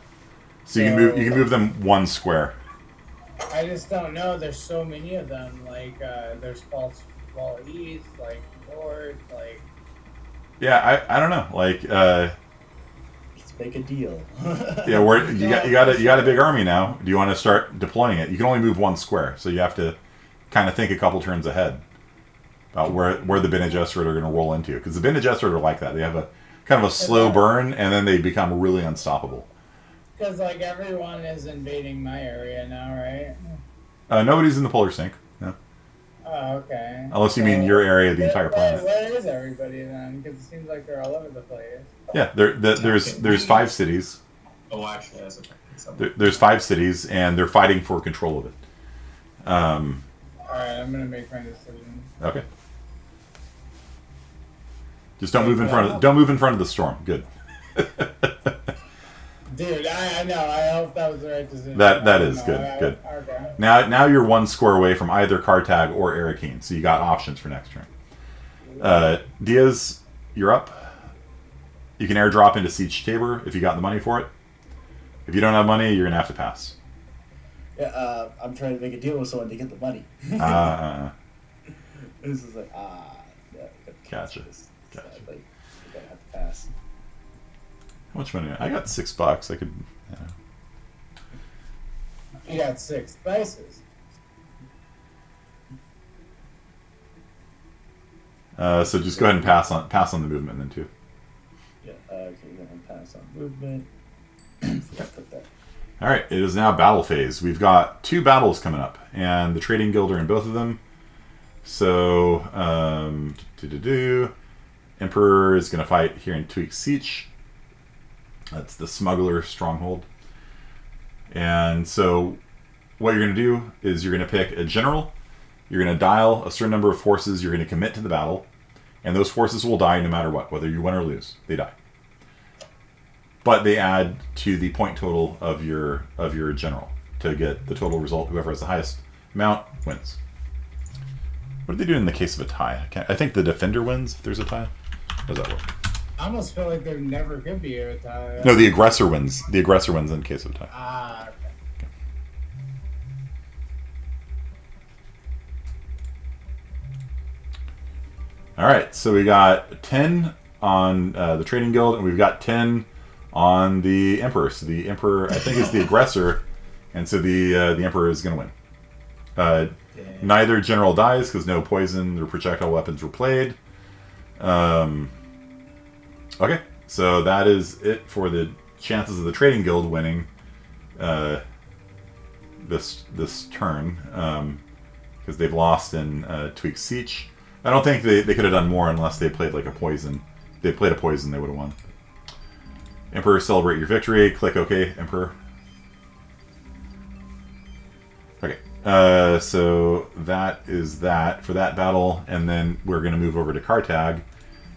[SPEAKER 1] So you can move them 1 square.
[SPEAKER 2] I just don't know. There's so many of them. Like, there's False Wall East, like North, like.
[SPEAKER 1] Yeah, I don't know. Like,
[SPEAKER 6] Let's make a deal.
[SPEAKER 1] yeah, you got a big army now. Do you want to start deploying it? You can only move 1 square, so you have to kind of think a couple turns ahead about where the Bene Gesserit are going to roll into, because the Bene Gesserit are like that. They have a kind of a slow burn, and then they become really unstoppable.
[SPEAKER 2] Because like everyone is invading my area now, right?
[SPEAKER 1] Nobody's in the polar sink. No.
[SPEAKER 2] Oh, okay.
[SPEAKER 1] Unless you mean your area, the entire planet.
[SPEAKER 2] Where is everybody then? Because it seems like they're all over the place.
[SPEAKER 1] Yeah, there's 5 cities.
[SPEAKER 3] Oh, actually, that's okay.
[SPEAKER 1] There's 5 cities, and they're fighting for control of it.
[SPEAKER 2] Alright, I'm gonna make my decision.
[SPEAKER 1] Okay. Just don't move in front of the storm. Good.
[SPEAKER 2] Dude, I know. I hope that was the right decision.
[SPEAKER 1] That is good. Good.
[SPEAKER 2] Okay.
[SPEAKER 1] Now you're 1 square away from either Kartag or Arakeen, so you got options for next turn. Diaz, you're up. You can airdrop into Siege Tabor if you got the money for it. If you don't have money, you're gonna have to pass.
[SPEAKER 6] Yeah, I'm trying to make a deal with someone to get the money. This is like, yeah,
[SPEAKER 1] Gotcha.
[SPEAKER 6] Like, you're gonna have to pass.
[SPEAKER 1] How much money? I got $6. I could. Yeah.
[SPEAKER 2] You got 6 spices.
[SPEAKER 1] So just go ahead and pass on the movement then too.
[SPEAKER 6] Yeah, okay, you're gonna pass on movement. Forgot to put that.
[SPEAKER 1] All right, it is now battle phase. We've got 2 battles coming up, and the Trading Guild are in both of them. So, Emperor is going to fight here in Tweak Siege. That's the Smuggler Stronghold. And so, what you're going to do is you're going to pick a general. You're going to dial a certain number of forces. You're going to commit to the battle, and those forces will die no matter what, whether you win or lose. They die. But they add to the point total of your general to get the total result. Whoever has the highest amount wins. What do they do in the case of a tie? I think the defender wins if there's a tie. How does that work?
[SPEAKER 2] I almost feel like there never could be a tie.
[SPEAKER 1] No, the aggressor wins. The aggressor wins in case of a tie.
[SPEAKER 2] Okay.
[SPEAKER 1] All right, so we got 10 on the Trading Guild, and we've got 10 on the Emperor. So the Emperor, I think, is the aggressor, and so the Emperor is going to win. Neither general dies because no poison or projectile weapons were played. Okay, so that is it for the chances of the Trading Guild winning this turn, because they've lost in Tweak Siege. I don't think they could have done more unless they played like a poison. If they played a poison, they would have won. Emperor, celebrate your victory. Click OK, Emperor. Okay, so that is that for that battle, and then we're going to move over to Cartag,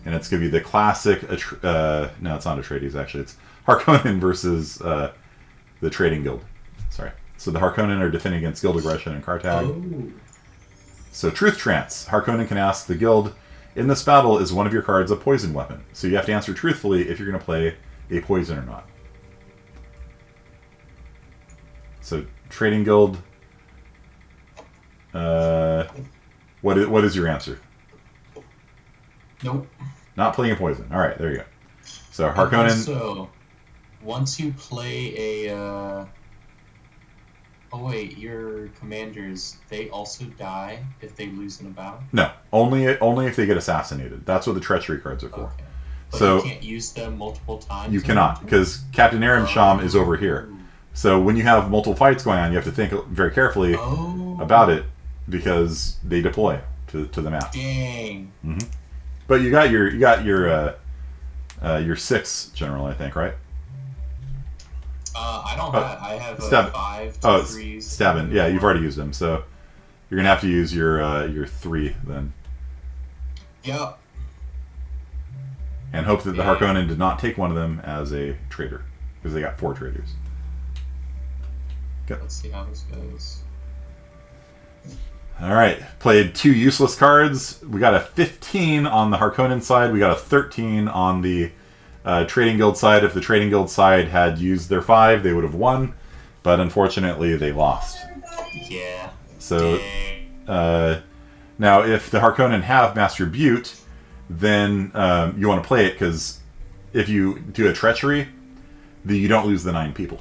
[SPEAKER 1] and it's going to be the classic. No, it's not Atreides actually. It's Harkonnen versus the Trading Guild. Sorry. So the Harkonnen are defending against guild aggression in Cartag.
[SPEAKER 3] Oh.
[SPEAKER 1] So Truth Trance. Harkonnen can ask the guild, in this battle, is one of your cards a poison weapon? So you have to answer truthfully if you're going to play a poison or not. So Trading Guild, what is your answer?
[SPEAKER 3] Nope.
[SPEAKER 1] Not playing a poison. All right, there you go. So Harkonnen.
[SPEAKER 3] So once you play a oh wait, your commanders, they also die if they lose in a battle?
[SPEAKER 1] No, only if they get assassinated. That's what the treachery cards are for.
[SPEAKER 3] Okay. But
[SPEAKER 1] So
[SPEAKER 3] you can't use them multiple times?
[SPEAKER 1] you cannot, because Captain Aramsham is over here. So when you have multiple fights going on, you have to think very carefully about it, because they deploy to the map.
[SPEAKER 3] Dang.
[SPEAKER 1] Mm-hmm. But you got your 6 general, I think, right?
[SPEAKER 3] I don't have. I have
[SPEAKER 1] Stab.
[SPEAKER 3] 5, 2, 3s.
[SPEAKER 1] Stabin. Yeah, you've already used them, so you're gonna have to use your 3 then,
[SPEAKER 3] Yep.
[SPEAKER 1] and hope that the Harkonnen did not take one of them as a traitor, because they got 4 traitors. Okay.
[SPEAKER 3] Let's see how this goes.
[SPEAKER 1] All right, played 2 useless cards. We got a 15 on the Harkonnen side. We got a 13 on the Trading Guild side. If the Trading Guild side had used their 5, they would have won, but unfortunately they lost.
[SPEAKER 3] Yeah.
[SPEAKER 1] So now if the Harkonnen have Master Butte, then you want to play it, because if you do a treachery, then you don't lose the 9 people.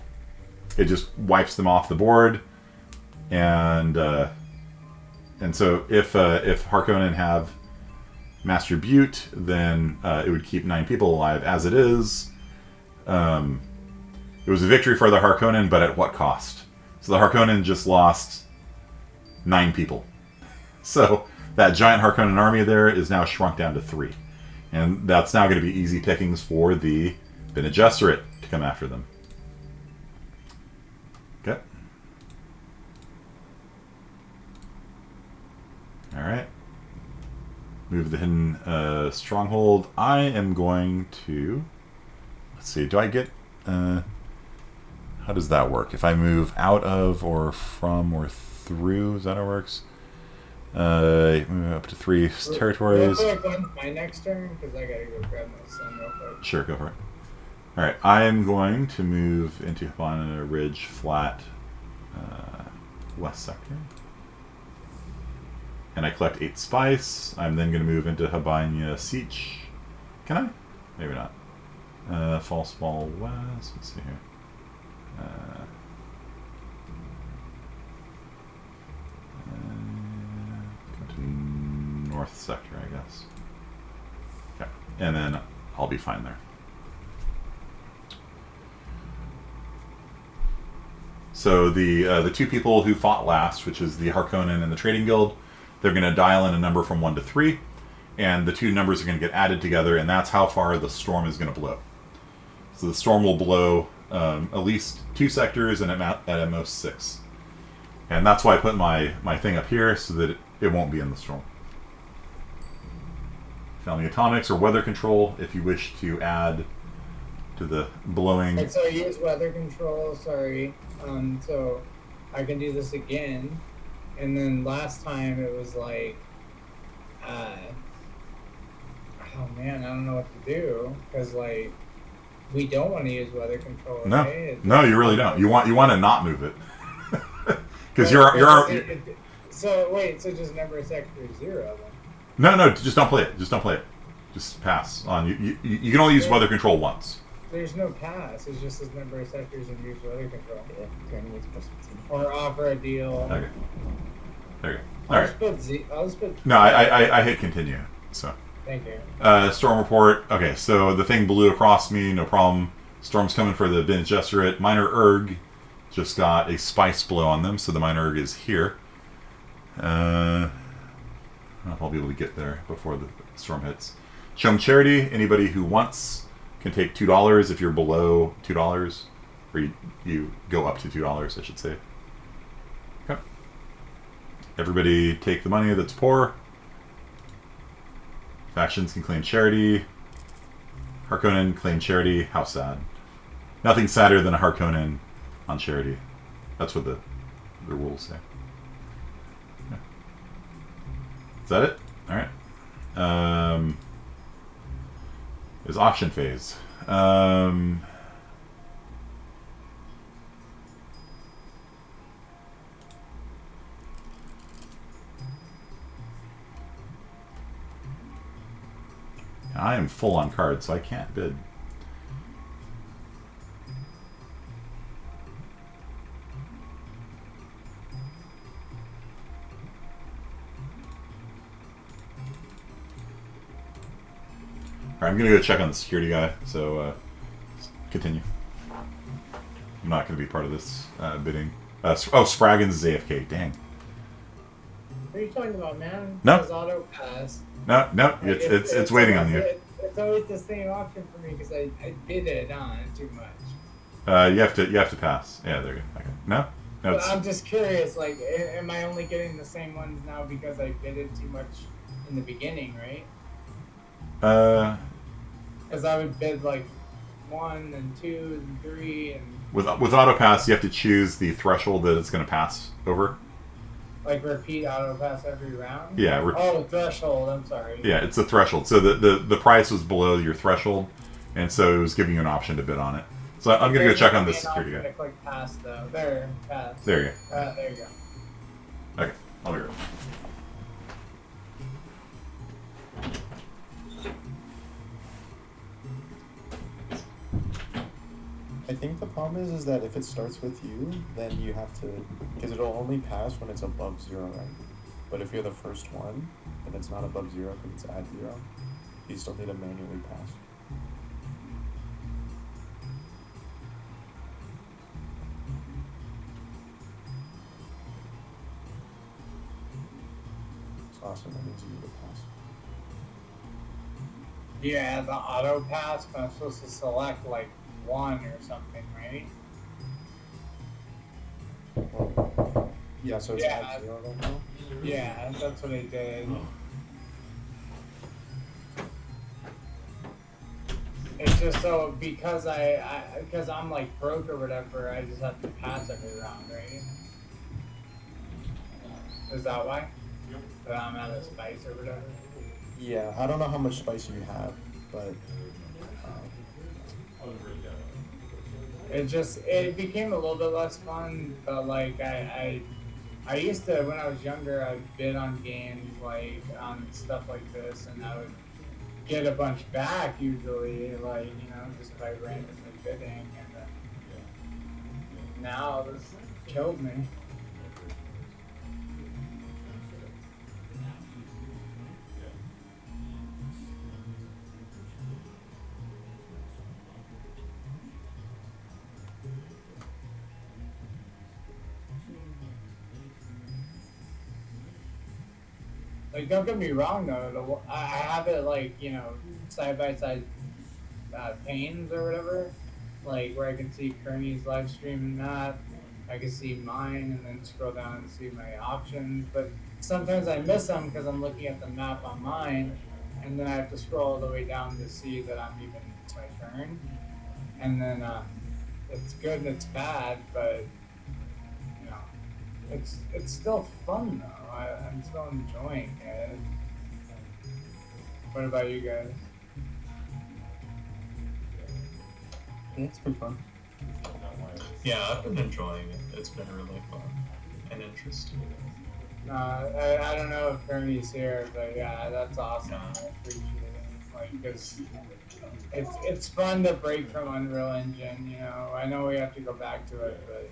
[SPEAKER 1] It just wipes them off the board, and so if Harkonnen have Master Butte, then it would keep 9 people alive. As it is, it was a victory for the Harkonnen, but at what cost? So the Harkonnen just lost 9 people. So that giant Harkonnen army there is now shrunk down to 3. And that's now going to be easy pickings for the Bene Gesserit to come after them. Okay. Alright. Move the hidden stronghold. I am going to... Let's see, do I get... how does that work? If I move out of or from or through, is that how it works? Up to 3
[SPEAKER 2] Real
[SPEAKER 1] territories.
[SPEAKER 2] quick, when's my next turn? Because I gotta go grab my son real quick.
[SPEAKER 1] Sure, go for it. Alright, I am going to move into Habana Ridge Flat West Sector. And I collect 8 spice. I'm then going to move into Habana Siege. Can I? Maybe not. False Ball West. Let's see here. Go to North Sector, I guess. Okay. And then I'll be fine there. So the 2 people who fought last, which is the Harkonnen and the Trading Guild, they're going to dial in a number from 1 to 3, and the 2 numbers are going to get added together, and that's how far the storm is going to blow. So the storm will blow at least 2 sectors and at most 6. And that's why I put my thing up here, so that it won't be in the storm. Found the atomics or weather control if you wish to add to the blowing.
[SPEAKER 2] And so I use weather control, sorry. So I can do this again. And then last time it was like, oh man, I don't know what to do. Because like, we don't want to use weather control.
[SPEAKER 1] No,
[SPEAKER 2] okay?
[SPEAKER 1] no, you really don't. You want to not move it. Because
[SPEAKER 2] So wait, so just number sector 0 then?
[SPEAKER 1] No, just don't play it. Just don't play it. Just pass on. You can only use weather control once.
[SPEAKER 2] There's no pass. It's just this number of sectors and use weather control.
[SPEAKER 6] Yeah, turning is plus 15.
[SPEAKER 2] Or offer a deal.
[SPEAKER 1] Okay. There you go. All right.
[SPEAKER 2] I'll just put.
[SPEAKER 1] No, I hit continue. So.
[SPEAKER 2] Thank you.
[SPEAKER 1] Storm report. Okay, so the thing blew across me. No problem. Storm's coming for the Bene Gesserit. Minor Erg just got a spice blow on them, so the Minor Erg is here. I don't know if I'll be able to get there before the storm hits. Show charity. Anybody who wants can take $2 if you're below $2, or you go up to $2, I should say. Okay. Everybody take the money that's poor. Factions can claim charity. Harkonnen claim charity. How sad. Nothing sadder than a Harkonnen on charity. That's what the rules say. Okay. Is that it? Alright. Is auction phase. I am full on cards, so I can't bid. Alright, I'm gonna go check on the security guy, so continue. I'm not gonna be part of this bidding. Spraggan's is AFK, dang.
[SPEAKER 2] What are you talking about, man?
[SPEAKER 1] No.
[SPEAKER 2] It says auto pass.
[SPEAKER 1] No, it's waiting on you.
[SPEAKER 2] It's always the same option for me because I bid it on too much.
[SPEAKER 1] You have to pass. Yeah, there you go. Okay. No,
[SPEAKER 2] But
[SPEAKER 1] it's,
[SPEAKER 2] I'm just curious, like, am I only getting the same ones now because I bid it too much in the beginning, right? Because I would bid like 1 and 2 and 3 and
[SPEAKER 1] with auto pass, you have to choose the threshold that it's going to pass over.
[SPEAKER 2] like repeat auto pass every round.
[SPEAKER 1] Yeah.
[SPEAKER 2] Threshold. I'm sorry.
[SPEAKER 1] Yeah, it's a threshold. So the price was below your threshold, and so it was giving you an option to bid on it. So I'm going to go check on this security guy.
[SPEAKER 2] Click pass though. There, pass.
[SPEAKER 1] There you go.
[SPEAKER 2] There you go.
[SPEAKER 1] Okay, I'll be right back.
[SPEAKER 5] I think the problem is that if it starts with you, then you have to, because it'll only pass when it's above 0, right? But if you're the first one, and it's not above 0 because it's at 0, you still need to manually pass. It's awesome, that means you need to pass.
[SPEAKER 2] Yeah, the auto pass, but I'm supposed to select like 1 or something, right?
[SPEAKER 5] Yeah, so it's at 0 right now?
[SPEAKER 2] Yeah, that's what I did. It's just so because because I'm like broke or whatever, I just have to pass every round, right? Is that why? that I'm out of spice or whatever.
[SPEAKER 5] Yeah, I don't know how much spice you have, but
[SPEAKER 2] It became a little bit less fun, but like I used to, when I was younger, I'd bid on games like on stuff like this, and I would get a bunch back usually, like, you know, just by randomly bidding, and now this killed me. Like, don't get me wrong though, I have it like, you know, side by side panes or whatever, like where I can see Kearney's live stream and that. I can see mine and then scroll down and see my options. But sometimes I miss them because I'm looking at the map on mine, and then I have to scroll all the way down to see that I'm even it's my turn. And then it's good and it's bad, but you know, it's still fun though. I'm still enjoying it. What about you guys?
[SPEAKER 5] yeah, it's pretty fun.
[SPEAKER 3] Yeah, I've been enjoying it. It's been really fun and interesting.
[SPEAKER 2] I don't know if Bernie's here, but yeah, that's awesome. I appreciate it. Like, cause it's fun to break from Unreal Engine. You know, I know we have to go back to it, but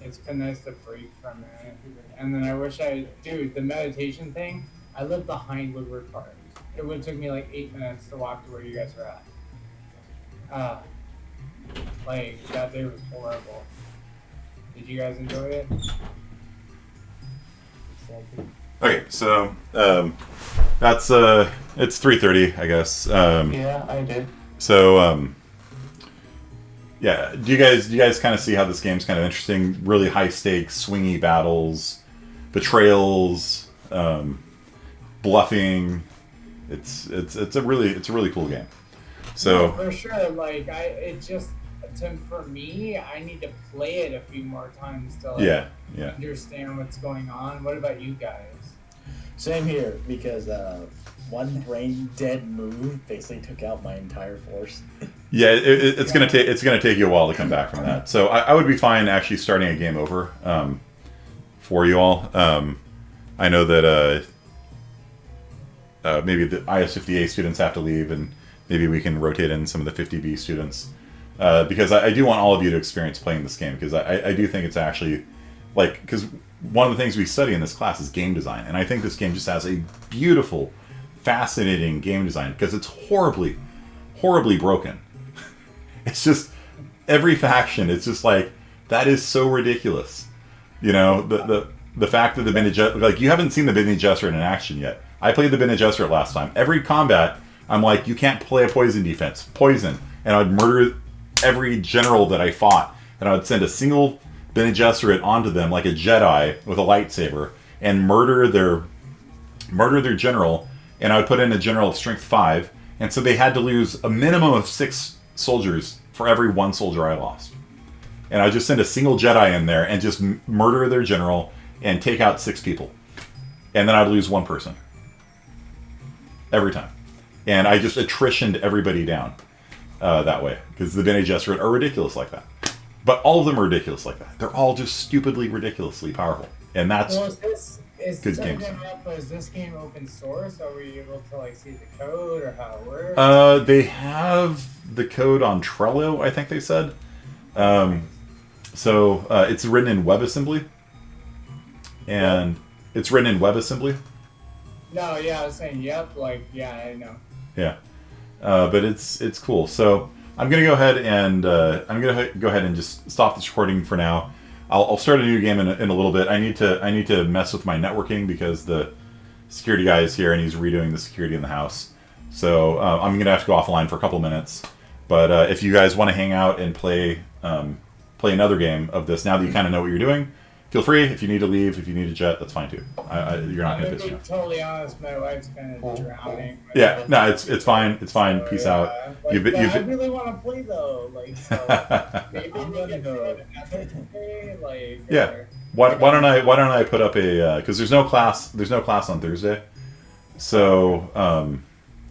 [SPEAKER 2] it's been nice to break from it. And then I wish dude, the meditation thing. I live behind Woodward Park. It would took me like 8 minutes to walk to where you guys are at. Like, that day was horrible. Did you guys enjoy it?
[SPEAKER 1] Okay, so that's it's 3:30, I guess.
[SPEAKER 3] Yeah, I did.
[SPEAKER 1] So yeah, do you guys kind of see how this game's kind of interesting? Really high stakes, swingy battles, betrayals, bluffing. It's a really cool game. So
[SPEAKER 2] yeah, for sure, like for me, I need to play it a few more times to like
[SPEAKER 1] yeah.
[SPEAKER 2] understand what's going on. What about you guys?
[SPEAKER 6] Same here, because one brain dead move basically took out my entire force.
[SPEAKER 1] Yeah, it's gonna take you a while to come back from that. So I would be fine actually starting a game over for you all. I know that maybe the IS-50A students have to leave, and maybe we can rotate in some of the 50B students because I do want all of you to experience playing this game, because I do think it's actually like, because one of the things we study in this class is game design, and I think this game just has a beautiful, fascinating game design because it's horribly broken. It's just every faction. It's just like, that is so ridiculous. You know, the fact that the Bene Gesserit, like, you haven't seen the Bene Gesserit in action yet. I played the Bene Gesserit last time. Every combat, I'm like, you can't play a poison defense. Poison. And I'd murder every general that I fought. And I would send a single Bene Gesserit onto them like a Jedi with a lightsaber and murder their general. And I would put in a general of strength 5. And so they had to lose a minimum of 6 soldiers for every 1 soldier I lost. And I'd just send a single Jedi in there and just murder their general and take out 6 people. And then I'd lose 1 person. Every time. And I just attritioned everybody down that way. Because the Bene Gesserit are ridiculous like that. But all of them are ridiculous like that. They're all just stupidly, ridiculously powerful. And that's good games.
[SPEAKER 2] Is this game open source? Are we able to like see the code or how it works?
[SPEAKER 1] They have the code on Trello, I think they said. So it's written in WebAssembly. And it's written in WebAssembly.
[SPEAKER 2] No, yeah, I was saying, yep, like, yeah, I know.
[SPEAKER 1] Yeah, but it's cool. So I'm gonna go ahead and just stop this recording for now. I'll start a new game in a little bit. I need to mess with my networking because the security guy is here and he's redoing the security in the house. So I'm gonna have to go offline for a couple minutes. But if you guys want to hang out and play another game of this now that you kind of know what you're doing, feel free. If you need to leave, if you need to jet, that's fine too. You're not going to piss me
[SPEAKER 2] To be
[SPEAKER 1] off.
[SPEAKER 2] totally honest, my wife's kind of drowning.
[SPEAKER 1] Yeah, no, it's fine. It's fine.
[SPEAKER 2] So,
[SPEAKER 1] Peace
[SPEAKER 2] yeah.
[SPEAKER 1] out.
[SPEAKER 2] Like, I really want to play though. Like, so maybe
[SPEAKER 6] I'm
[SPEAKER 2] we
[SPEAKER 6] gonna
[SPEAKER 2] can
[SPEAKER 6] go.
[SPEAKER 2] do it another day. Like,
[SPEAKER 1] Yeah.
[SPEAKER 2] or-
[SPEAKER 1] why don't I put up a because there's no class on Thursday, so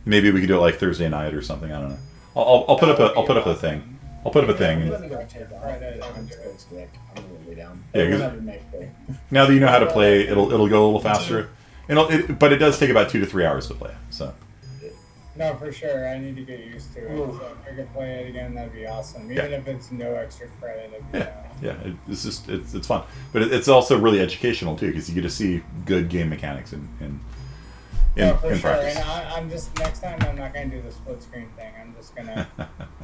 [SPEAKER 1] maybe we could do it like Thursday night or something. I don't know. I'll put up a thing. I'll put up a thing.
[SPEAKER 6] Let me go check that out. I'm just going to stick. I'm going to lay down.
[SPEAKER 1] Yeah,
[SPEAKER 6] We'll
[SPEAKER 1] 'cause-
[SPEAKER 6] have to make it.
[SPEAKER 1] Now that you know how to play, it'll go a little faster. But it does take about 2 to 3 hours to play. So
[SPEAKER 2] No, for sure. I need to get used to it. So if I could play it again, that'd be awesome. Even if it's no extra credit. It'd be,
[SPEAKER 1] it's just it's fun, but it's also really educational too because you get to see good game mechanics in
[SPEAKER 2] no, for sure.
[SPEAKER 1] practice.
[SPEAKER 2] And I'm just next time I'm not gonna do the split screen thing. I'm just gonna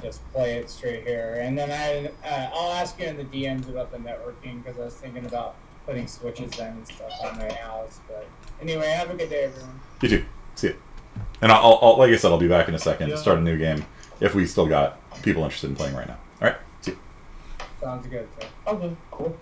[SPEAKER 2] just play it straight here. And then I'll ask you in the DMs about the networking because I was thinking about putting switches in and stuff on my house. But anyway, have a good day, everyone.
[SPEAKER 1] You too. See it. And I'll like I said, I'll be back in a second to start a new game if we still got people interested in playing right now. All right. See you.
[SPEAKER 2] Sounds good. So.
[SPEAKER 6] Okay, cool.